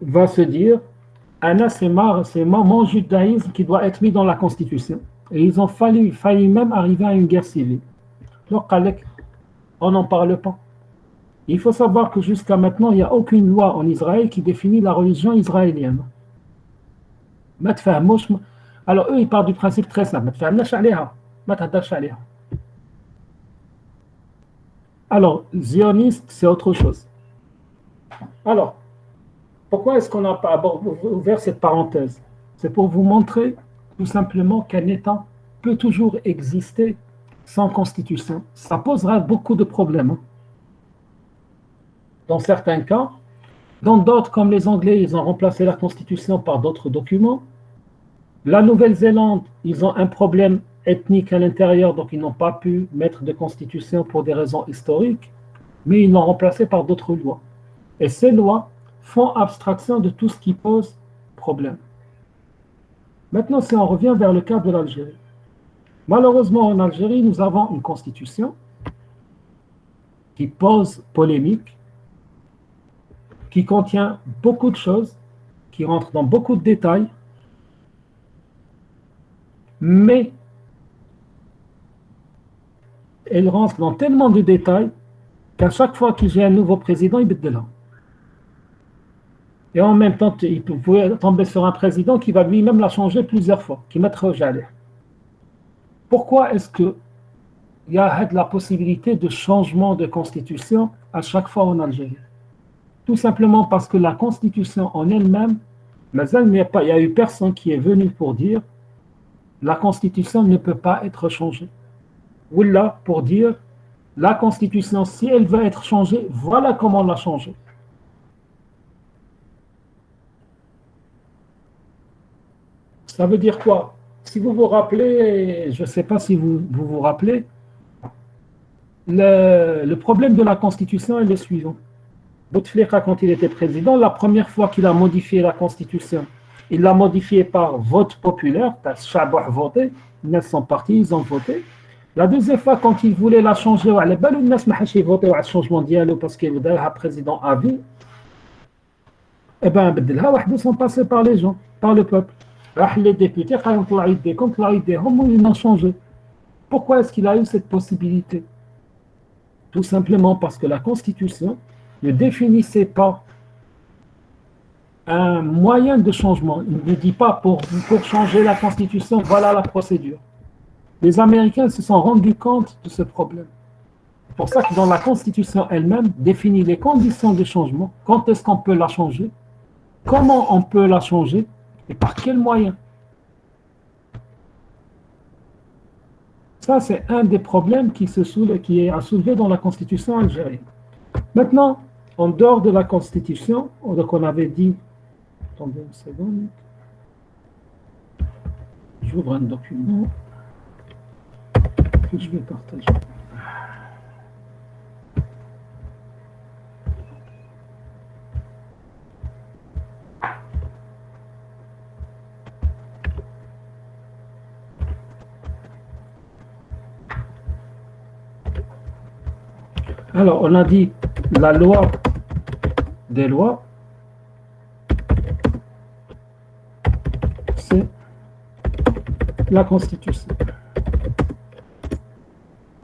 va se dire, Anna, c'est mon judaïsme qui doit être mis dans la Constitution. Et ils ont failli même arriver à une guerre civile. Donc, on n'en parle pas. Il faut savoir que jusqu'à maintenant, il n'y a aucune loi en Israël qui définit la religion israélienne. Alors, eux, ils partent du principe très simple. Alors, zioniste, c'est autre chose. Alors, pourquoi est-ce qu'on a ouvert cette parenthèse? C'est pour vous montrer tout simplement qu'un État peut toujours exister sans constitution. Ça posera beaucoup de problèmes. Dans certains cas, dans d'autres, comme les Anglais, ils ont remplacé la constitution par d'autres documents. La Nouvelle-Zélande, ils ont un problème ethnique à l'intérieur, donc ils n'ont pas pu mettre de constitution pour des raisons historiques, mais ils l'ont remplacé par d'autres lois. Et ces lois font abstraction de tout ce qui pose problème. Maintenant, si on revient vers le cas de l'Algérie. Malheureusement, en Algérie, nous avons une constitution qui pose polémique, qui contient beaucoup de choses, qui rentre dans beaucoup de détails, mais elle rentre dans tellement de détails qu'à chaque fois qu'il y a un nouveau président, il bête là. Et en même temps, il pouvait tomber sur un président qui va lui-même la changer plusieurs fois, qui mettra au jalais. Pourquoi est-ce qu'il y a la possibilité de changement de constitution à chaque fois en Algérie? Tout simplement parce que la constitution en elle-même, mais il n'y a eu personne qui est venu pour dire la constitution ne peut pas être changée. Ou là, pour dire la constitution, si elle veut être changée, voilà comment la changer. Ça veut dire quoi? Si vous vous rappelez, je ne sais pas si vous rappelez, le problème de la Constitution est le suivant. Bouteflika, quand il était président, la première fois qu'il a modifié la Constitution, il l'a modifiée par vote populaire, Chabah voté, ils sont partis, ils ont voté. La deuxième fois, quand il voulait la changer, les gens ne voté le changement dialogue parce qu'il y a un président à vie, eh bien, ils sont passés par les gens, par le peuple. Les députés, quand ils ont changé. Pourquoi est-ce qu'il a eu cette possibilité? Tout simplement parce que la Constitution ne définissait pas un moyen de changement. Il ne dit pas pour changer la Constitution, voilà la procédure. Les Américains se sont rendus compte de ce problème. C'est pour ça que dans la Constitution elle-même, définit les conditions de changement, quand est-ce qu'on peut la changer, comment on peut la changer, et par quels moyens? Ça, c'est un des problèmes qui est à soulever dans la Constitution algérienne. Maintenant, en dehors de la Constitution, donc on avait dit... Attendez une seconde. J'ouvre un document que je vais partager. Alors, on a dit la loi des lois, c'est la Constitution.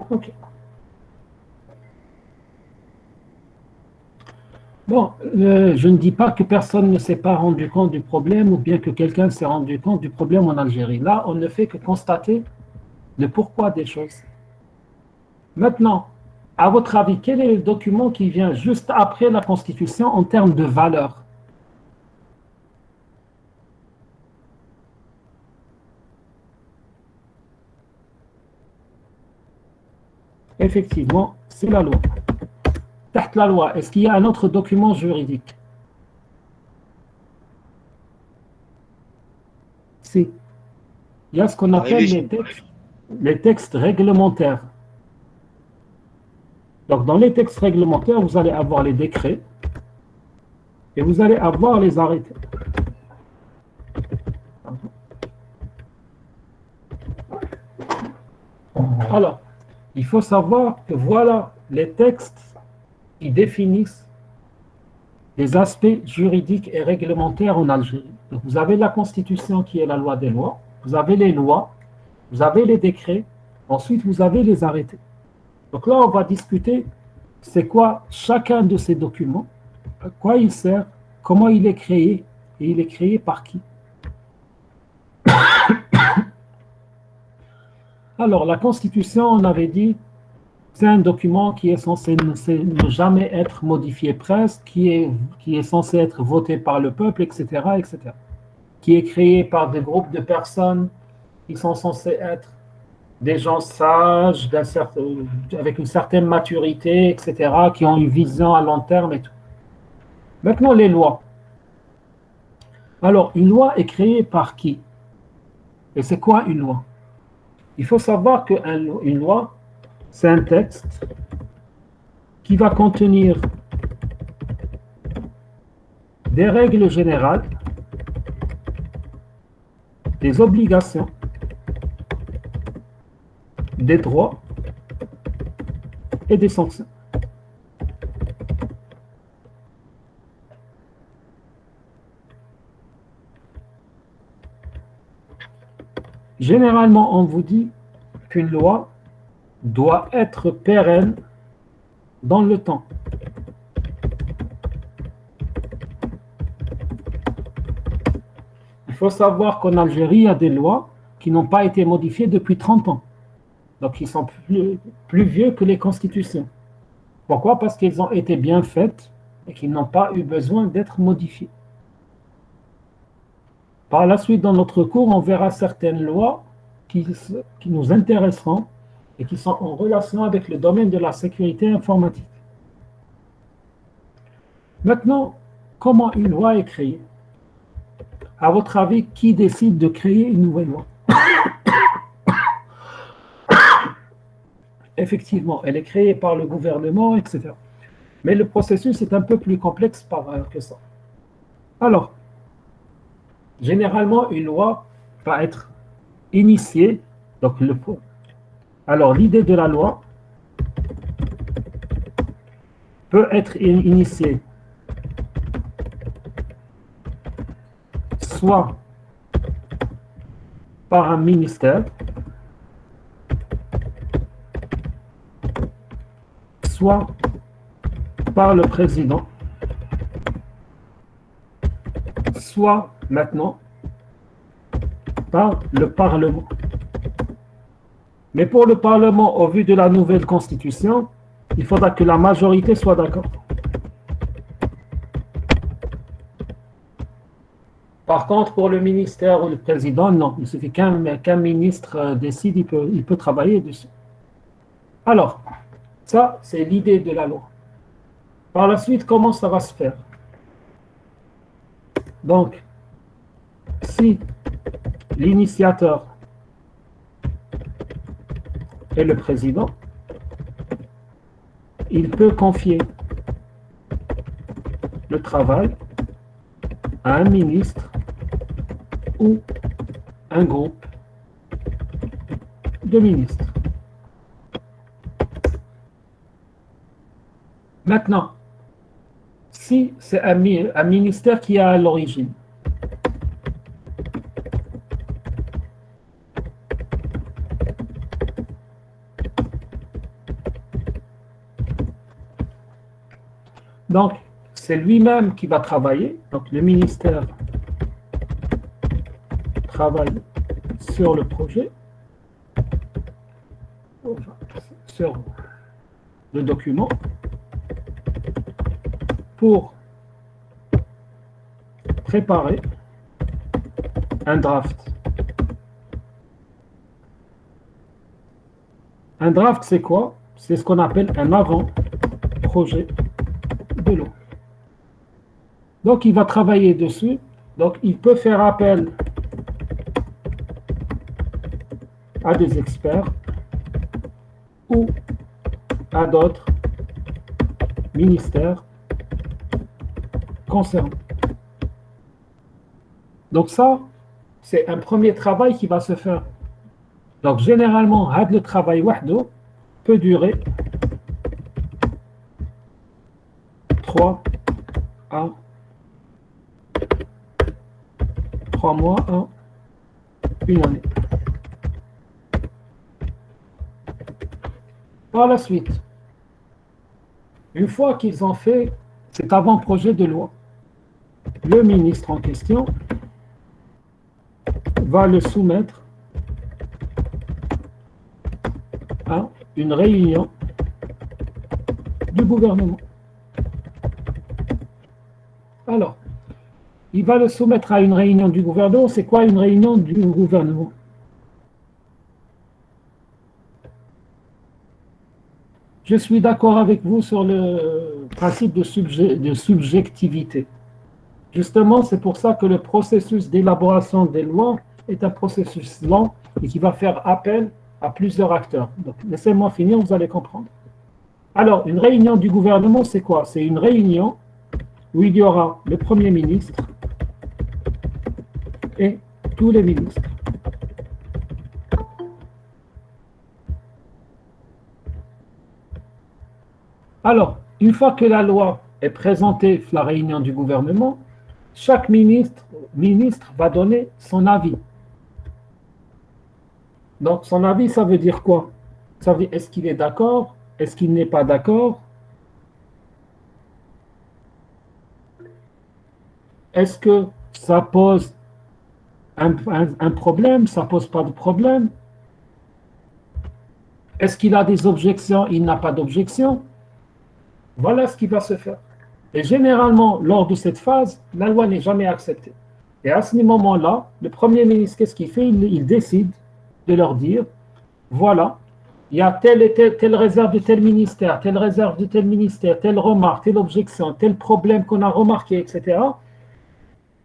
OK. Bon, je ne dis pas que personne ne s'est pas rendu compte du problème ou bien que quelqu'un s'est rendu compte du problème en Algérie. Là, on ne fait que constater le pourquoi des choses. Maintenant, à votre avis, quel est le document qui vient juste après la Constitution en termes de valeur? Effectivement, c'est la loi. Tarte la loi, est-ce qu'il y a un autre document juridique? Si. Il y a ce qu'on appelle les textes réglementaires. Donc, dans les textes réglementaires, vous allez avoir les décrets et vous allez avoir les arrêtés. Alors, il faut savoir que voilà les textes qui définissent les aspects juridiques et réglementaires en Algérie. Donc, vous avez la Constitution qui est la loi des lois, vous avez les lois, vous avez les décrets, ensuite vous avez les arrêtés. Donc là, on va discuter c'est quoi chacun de ces documents, à quoi il sert, comment il est créé, et il est créé par qui. Alors, la Constitution, on avait dit, c'est un document qui est censé ne jamais être modifié presque, qui est censé être voté par le peuple, etc., etc., qui est créé par des groupes de personnes qui sont censés être des gens sages, avec une certaine maturité, etc., qui ont une vision à long terme et tout. Maintenant, les lois. Alors, une loi est créée par qui? Et c'est quoi une loi? Il faut savoir qu'une loi, c'est un texte qui va contenir des règles générales des obligations, des droits et des sanctions. Généralement, on vous dit qu'une loi doit être pérenne dans le temps. Il faut savoir qu'en Algérie, il y a des lois qui n'ont pas été modifiées depuis 30 ans. Donc, ils sont plus vieux que les constitutions. Pourquoi? Parce qu'ils ont été bien faites et qu'ils n'ont pas eu besoin d'être modifiés. Par la suite, dans notre cours, on verra certaines lois qui nous intéresseront et qui sont en relation avec le domaine de la sécurité informatique. Maintenant, comment une loi est créée? À votre avis, qui décide de créer une nouvelle loi? Effectivement, elle est créée par le gouvernement, etc. Mais le processus est un peu plus complexe que ça. Alors, généralement, une loi va être initiée. Alors, l'idée de la loi peut être initiée soit par un ministère, soit par le président, soit maintenant par le Parlement. Mais pour le Parlement, au vu de la nouvelle Constitution, il faudra que la majorité soit d'accord. Par contre, pour le ministère ou le président, non. Il suffit qu'un ministre décide, il peut travailler dessus. Alors, ça, c'est l'idée de la loi. Par la suite, comment ça va se faire? Donc, si l'initiateur est le président, il peut confier le travail à un ministre ou un groupe de ministres. Maintenant, si c'est un ministère qui est à l'origine, donc c'est lui-même qui va travailler, donc le ministère travaille sur le projet, sur le document, pour préparer un draft. Un draft, c'est quoi? C'est ce qu'on appelle un avant-projet de loi. Donc, il va travailler dessus. Donc, il peut faire appel à des experts ou à d'autres ministères concernés. Donc ça, c'est un premier travail qui va se faire. Donc généralement, le travail wahdo peut durer 3 mois à une année. Par la suite, une fois qu'ils ont fait cet avant-projet de loi, le ministre en question va le soumettre à une réunion du gouvernement. Alors, il va le soumettre à une réunion du gouvernement. C'est quoi une réunion du gouvernement? Je suis d'accord avec vous sur le principe de subjectivité. Justement, c'est pour ça que le processus d'élaboration des lois est un processus lent et qui va faire appel à plusieurs acteurs. Donc, laissez-moi finir, vous allez comprendre. Alors, une réunion du gouvernement, c'est quoi? C'est une réunion où il y aura le Premier ministre et tous les ministres. Alors, une fois que la loi est présentée à la réunion du gouvernement, chaque ministre va donner son avis. Donc, son avis, ça veut dire quoi? Ça veut dire, est-ce qu'il est d'accord? Est-ce qu'il n'est pas d'accord? Est-ce que ça pose un problème? Ça pose pas de problème? Est-ce qu'il a des objections? Il n'a pas d'objection? Voilà ce qui va se faire. Et généralement, lors de cette phase, la loi n'est jamais acceptée. Et à ce moment-là, le Premier ministre, qu'est-ce qu'il fait? Il décide de leur dire, voilà, il y a telle et telle réserve de tel ministère, telle réserve de tel ministère, telle remarque, telle objection, tel problème qu'on a remarqué, etc.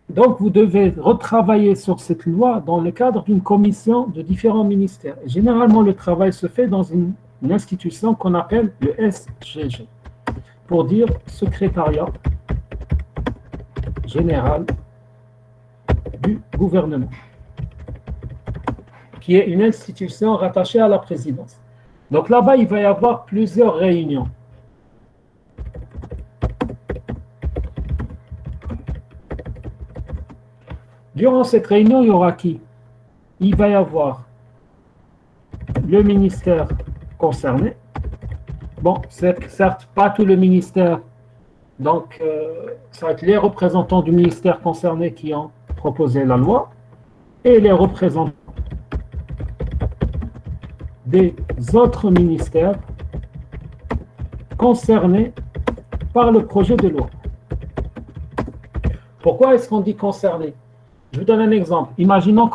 Donc, vous devez retravailler sur cette loi dans le cadre d'une commission de différents ministères. Et généralement, le travail se fait dans une institution qu'on appelle le SGG, pour dire secrétariat général du gouvernement, qui est une institution rattachée à la présidence. Donc là-bas, il va y avoir plusieurs réunions. Durant cette réunion, il y aura qui? Il va y avoir le ministère concerné. Bon, c'est certes pas tout le ministère, donc ça va être les représentants du ministère concerné qui ont proposé la loi et les représentants des autres ministères concernés par le projet de loi. Pourquoi est-ce qu'on dit concerné? Je vous donne un exemple. Imaginons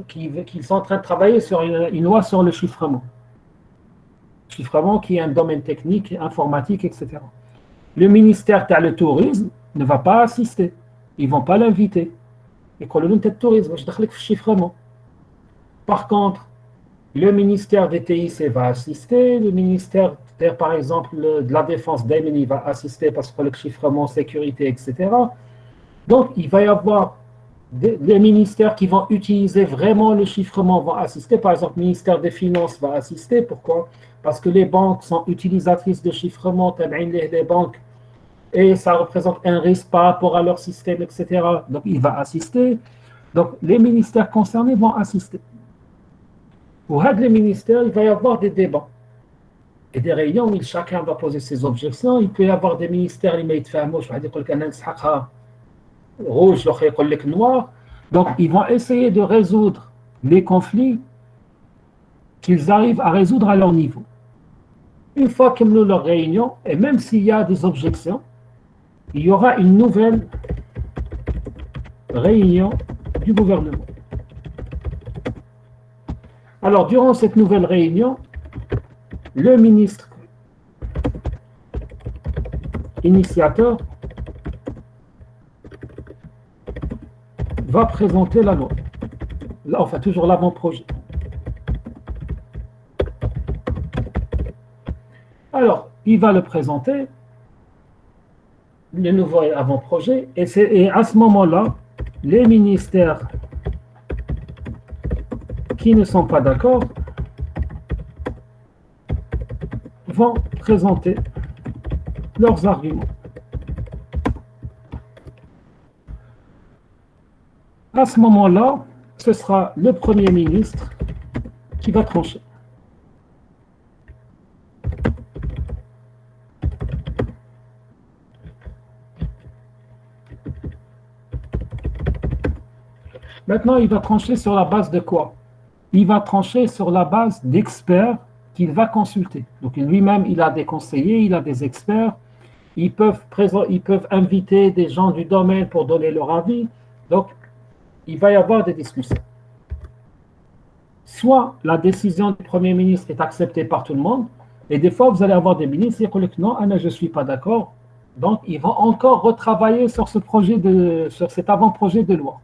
qu'ils sont en train de travailler sur une loi sur le chiffrement. Chiffrement qui est un domaine technique, informatique, etc. Le ministère du tourisme ne va pas assister. Ils ne vont pas l'inviter. Ils disent que le tourisme, je vais chiffrement. Par contre, le ministère des TIC va assister, le ministère, par exemple, de la Défense d'Emini va assister parce que le chiffrement, sécurité, etc. Donc, il va y avoir les ministères qui vont utiliser vraiment le chiffrement vont assister. Par exemple, le ministère des Finances va assister. Pourquoi? Parce que les banques sont utilisatrices de chiffrement, les banques, et ça représente un risque par rapport à leur système, etc. Donc, il va assister. Donc, les ministères concernés vont assister. Pour les ministères, il va y avoir des débats et des réunions où chacun va poser ses objections. Il peut y avoir des ministères qui vont rouge, noir. Donc, ils vont essayer de résoudre les conflits qu'ils arrivent à résoudre à leur niveau. Une fois qu'ils ont leur réunion, et même s'il y a des objections, il y aura une nouvelle réunion du gouvernement. Alors, durant cette nouvelle réunion, le ministre initiateur va présenter la loi. Enfin, toujours l'avant-projet. Alors, il va le présenter, le nouveau avant-projet, et à ce moment-là, les ministères qui ne sont pas d'accord vont présenter leurs arguments. À ce moment-là, ce sera le Premier ministre qui va trancher. Maintenant, il va trancher sur la base de quoi? Il va trancher sur la base d'experts qu'il va consulter. Donc lui-même, il a des conseillers, il a des experts. Ils peuvent inviter des gens du domaine pour donner leur avis. Donc, il va y avoir des discussions. Soit la décision du Premier ministre est acceptée par tout le monde, et des fois, vous allez avoir des ministres qui disent non, Anna, je ne suis pas d'accord. Donc, ils vont encore retravailler sur sur cet avant-projet de loi.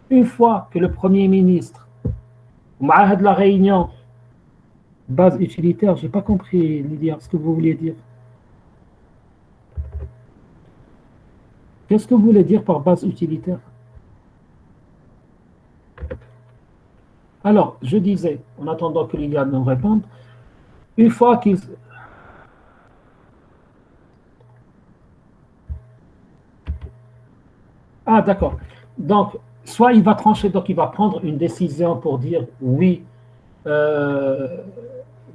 Une fois que le Premier ministre, de la réunion, base utilitaire, je n'ai pas compris, Lydia, ce que vous vouliez dire. Qu'est-ce que vous voulez dire par base utilitaire? Alors, je disais, en attendant que Lydia nous réponde, une fois qu'ils... Ah, d'accord. Donc, soit il va trancher, donc il va prendre une décision pour dire oui, euh,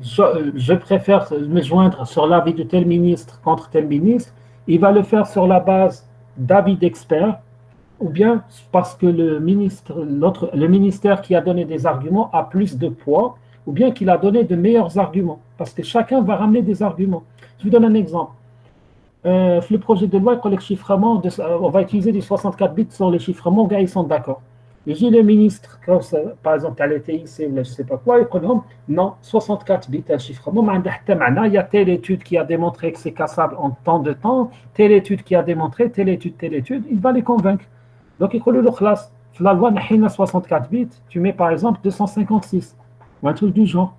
je préfère me joindre sur l'avis de tel ministre contre tel ministre. Il va le faire sur la base d'avis d'experts, ou bien parce que le ministère qui a donné des arguments a plus de poids, ou bien qu'il a donné de meilleurs arguments, parce que chacun va ramener des arguments. Je vous donne un exemple. Le projet de loi, le chiffrement, on va utiliser du 64 bits sur les chiffrements, gars, ils sont d'accord. Et j'ai le ministre, par exemple, à l'ETIC, je ne sais pas quoi, il dit non, 64 bits, un chiffrement, il y a telle étude qui a démontré que c'est cassable en tant de temps, telle étude qui a démontré, telle étude, il va les convaincre. Donc, il dit, la loi, 64 bits, tu mets par exemple 256, ou un truc du genre.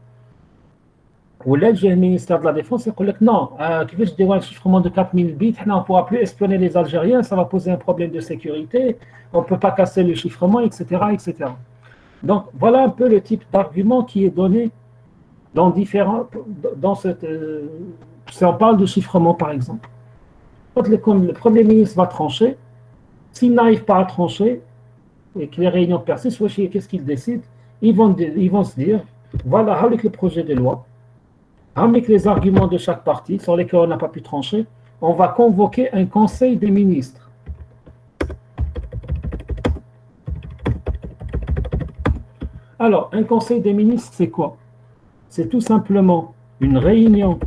Ou là, j'ai le ministère de la Défense, il dit non, qui veut dire un chiffrement de 4000 bits, on ne pourra plus espionner les Algériens, ça va poser un problème de sécurité, on ne peut pas casser le chiffrement, etc., etc. Donc, voilà un peu le type d'argument qui est donné dans différents. Si on parle de chiffrement, par exemple. Quand le Premier ministre va trancher, s'il n'arrive pas à trancher, et que les réunions persistent, qu'est-ce qu'ils décident? Ils vont se dire voilà, avec le projet de loi, avec les arguments de chaque partie sur lesquels on n'a pas pu trancher, on va convoquer un conseil des ministres. Alors, un conseil des ministres, c'est quoi? C'est tout simplement une réunion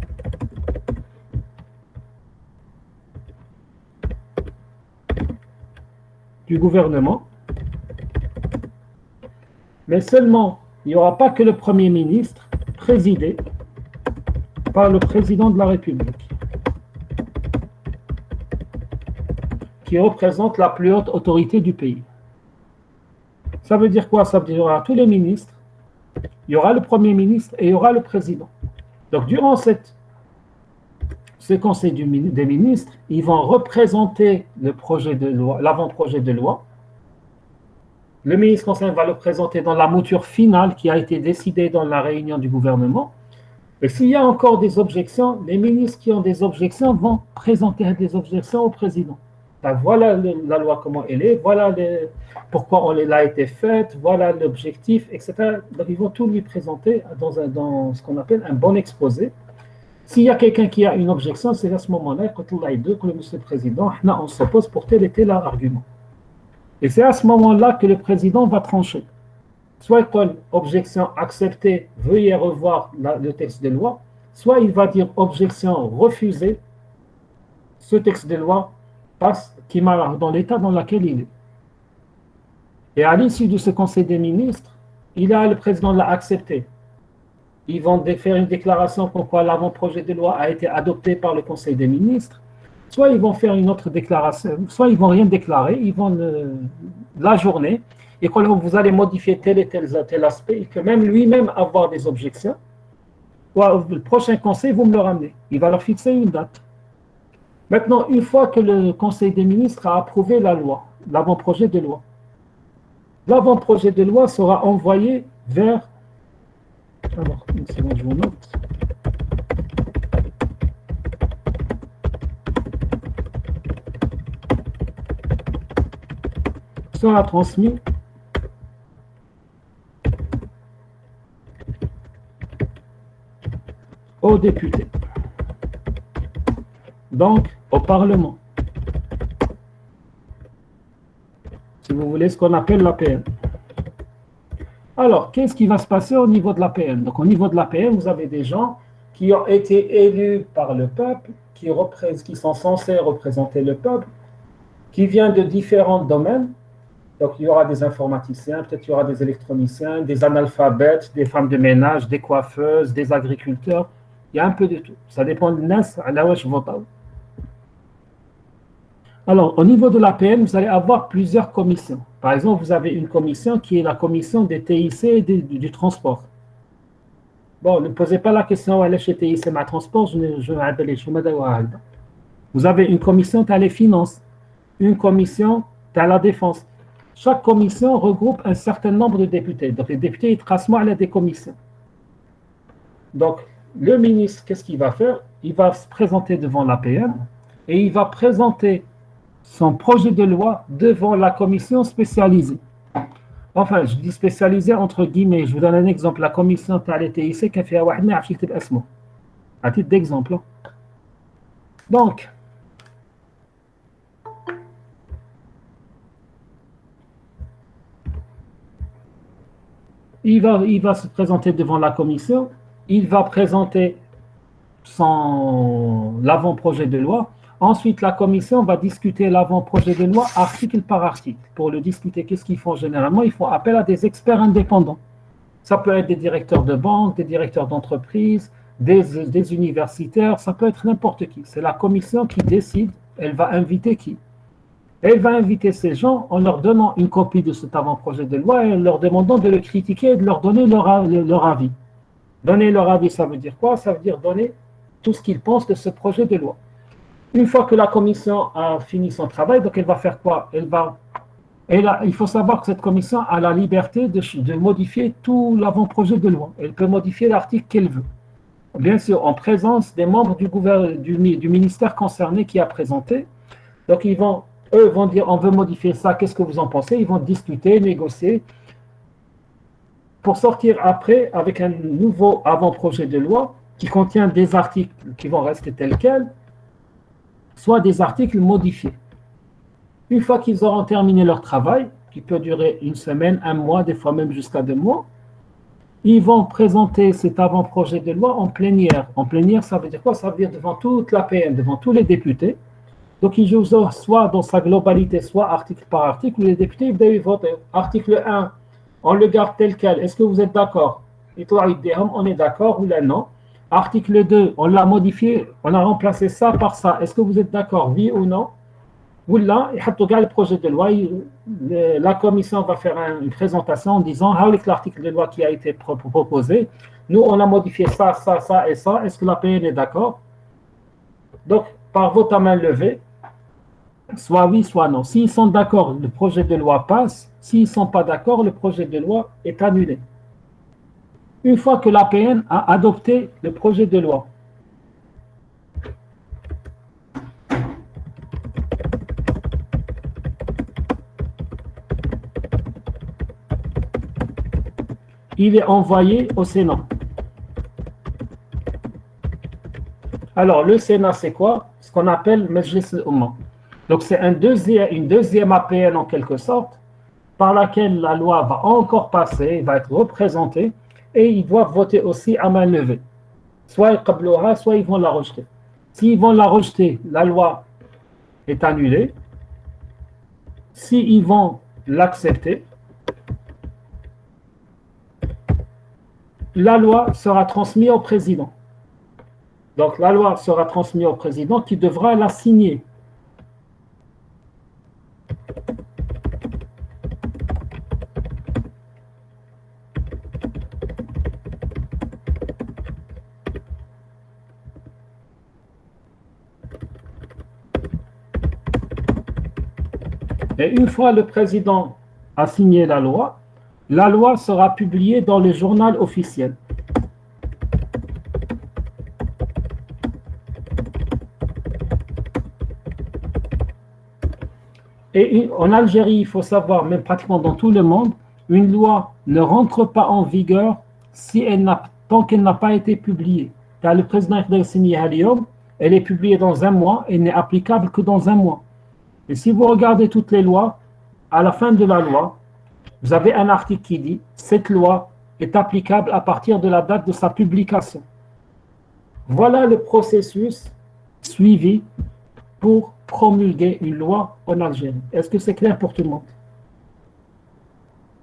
du gouvernement, mais seulement, il n'y aura pas que le Premier ministre présidé par le président de la République, qui représente la plus haute autorité du pays. Ça veut dire quoi? Ça veut dire qu'il y aura tous les ministres, il y aura le Premier ministre et il y aura le président. Donc, durant ce conseil des ministres, ils vont représenter le projet de loi, l'avant-projet de loi. Le ministre conseil va le présenter dans la mouture finale qui a été décidée dans la réunion du gouvernement. Et s'il y a encore des objections, les ministres qui ont des objections vont présenter des objections au président. Ben voilà la loi comment elle est, voilà pourquoi elle a été faite, voilà l'objectif, etc. Donc ils vont tout lui présenter dans ce qu'on appelle un bon exposé. S'il y a quelqu'un qui a une objection, c'est à ce moment-là, quand le Monsieur le Président, on s'oppose pour tel et tel argument. Et c'est à ce moment-là que le président va trancher. Soit il dit objection acceptée, veuillez revoir le texte de loi, soit il va dire objection refusée, ce texte de loi passe qui marche dans l'état dans lequel il est. Et à l'issue de ce conseil des ministres, le président l'a accepté. Ils vont faire une déclaration pour quoi l'avant-projet de loi a été adopté par le conseil des ministres. Soit ils vont faire une autre déclaration, soit ils vont rien déclarer, ils vont la journée, et quand vous allez modifier tel et tel aspect, et que même lui-même avoir des objections, le prochain conseil, vous me le ramenez. Il va leur fixer une date. Maintenant, une fois que le conseil des ministres a approuvé la loi, l'avant-projet de loi, l'avant-projet de loi sera envoyé vers... Alors, une seconde, je vous note. Sera transmis aux députés, donc au Parlement, si vous voulez, ce qu'on appelle l'APN. Alors, qu'est-ce qui va se passer au niveau de l'APN? Donc, au niveau de l'APN, vous avez des gens qui ont été élus par le peuple, qui sont censés représenter le peuple, qui viennent de différents domaines. Donc, il y aura des informaticiens, peut-être il y aura des électroniciens, des analphabètes, des femmes de ménage, des coiffeuses, des agriculteurs. Il y a un peu de tout. Ça dépend de nas à la wesh votal. Alors, au niveau de l'APN, vous allez avoir plusieurs commissions. Par exemple, vous avez une commission qui est la commission des TIC et du transport. Bon, ne posez pas la question, elle est chez TIC, ma transport, vous avez une commission, tu as les finances. Une commission, tu as la défense. Chaque commission regroupe un certain nombre de députés. Donc, les députés, ils tracent moi des commissions. Donc, le ministre, qu'est-ce qu'il va faire? Il va se présenter devant l'APN et il va présenter son projet de loi devant la commission spécialisée. Enfin, je dis spécialisée entre guillemets. Je vous donne un exemple. La commission تاع les TIC كان فيها واحد ما يعرفش يكتب اسمه. À titre d'exemple. Donc, il va se présenter devant la commission, il va présenter l'avant-projet de loi. Ensuite, la commission va discuter l'avant-projet de loi article par article. Pour le discuter, qu'est-ce qu'ils font généralement? Ils font appel à des experts indépendants. Ça peut être des directeurs de banque, des directeurs d'entreprise, des universitaires, ça peut être n'importe qui. C'est la commission qui décide, elle va inviter qui? Elle va inviter ces gens en leur donnant une copie de cet avant-projet de loi et en leur demandant de le critiquer et de leur donner leur avis. Donner leur avis, ça veut dire quoi? Ça veut dire donner tout ce qu'ils pensent de ce projet de loi. Une fois que la commission a fini son travail, donc elle va faire quoi? Il faut savoir que cette commission a la liberté de modifier tout l'avant-projet de loi. Elle peut modifier l'article qu'elle veut. Bien sûr, en présence des membres du ministère concerné qui a présenté. Donc, eux vont dire, on veut modifier ça, qu'est-ce que vous en pensez? Ils vont discuter, négocier, pour sortir après avec un nouveau avant-projet de loi qui contient des articles qui vont rester tels quels, soit des articles modifiés. Une fois qu'ils auront terminé leur travail, qui peut durer une semaine, un mois, des fois même jusqu'à 2 mois, ils vont présenter cet avant-projet de loi en plénière. En plénière, ça veut dire quoi? Ça veut dire devant toute l'APN, devant tous les députés. Donc, ils jouent soit dans sa globalité, soit article par article, où les députés ils votent. Article 1, on le garde tel quel. Est-ce que vous êtes d'accord? On est d'accord ou là non? Article 2, on l'a modifié, on a remplacé ça par ça. Est-ce que vous êtes d'accord, oui ou non? Ou là, le projet de loi, la commission va faire une présentation en disant l'article de loi qui a été proposé, nous on a modifié ça, ça, ça et ça. Est-ce que la PN est d'accord? Donc, par vote à main levée, soit oui, soit non. S'ils sont d'accord, le projet de loi passe. S'ils ne sont pas d'accord, le projet de loi est annulé. Une fois que l'APN a adopté le projet de loi, il est envoyé au Sénat. Alors, le Sénat, c'est quoi? Ce qu'on appelle Majlis al-Umma. Donc, c'est une deuxième APN en quelque sorte, par laquelle la loi va encore passer, va être représentée, et ils doivent voter aussi à main levée. Soit ils qablouha, soit ils vont la rejeter. S'ils vont la rejeter, la loi est annulée. S'ils vont l'accepter, la loi sera transmise au président. Donc, la loi sera transmise au président qui devra la signer. Et une fois le président a signé la loi sera publiée dans le journal officiel. Et en Algérie, il faut savoir, même pratiquement dans tout le monde, une loi ne rentre pas en vigueur tant qu'elle n'a pas été publiée. Car le président elle est publiée dans un mois et n'est applicable que dans un mois. Et si vous regardez toutes les lois, à la fin de la loi, vous avez un article qui dit « Cette loi est applicable à partir de la date de sa publication ». Voilà le processus suivi pour promulguer une loi en Algérie. Est-ce que c'est clair pour tout le monde?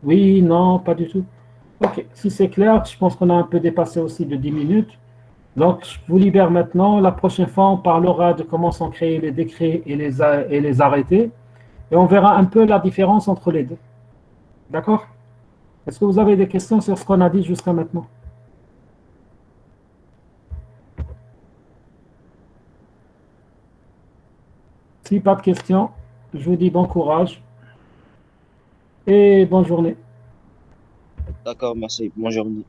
Oui, non, pas du tout. Ok, si c'est clair, je pense qu'on a un peu dépassé aussi de 10 minutes. Donc, je vous libère maintenant. La prochaine fois, on parlera de comment sont créés les décrets et les arrêtés. Et on verra un peu la différence entre les deux. D'accord? Est-ce que vous avez des questions sur ce qu'on a dit jusqu'à maintenant? Si pas de questions, je vous dis bon courage et bonne journée. D'accord, merci. Bonne journée.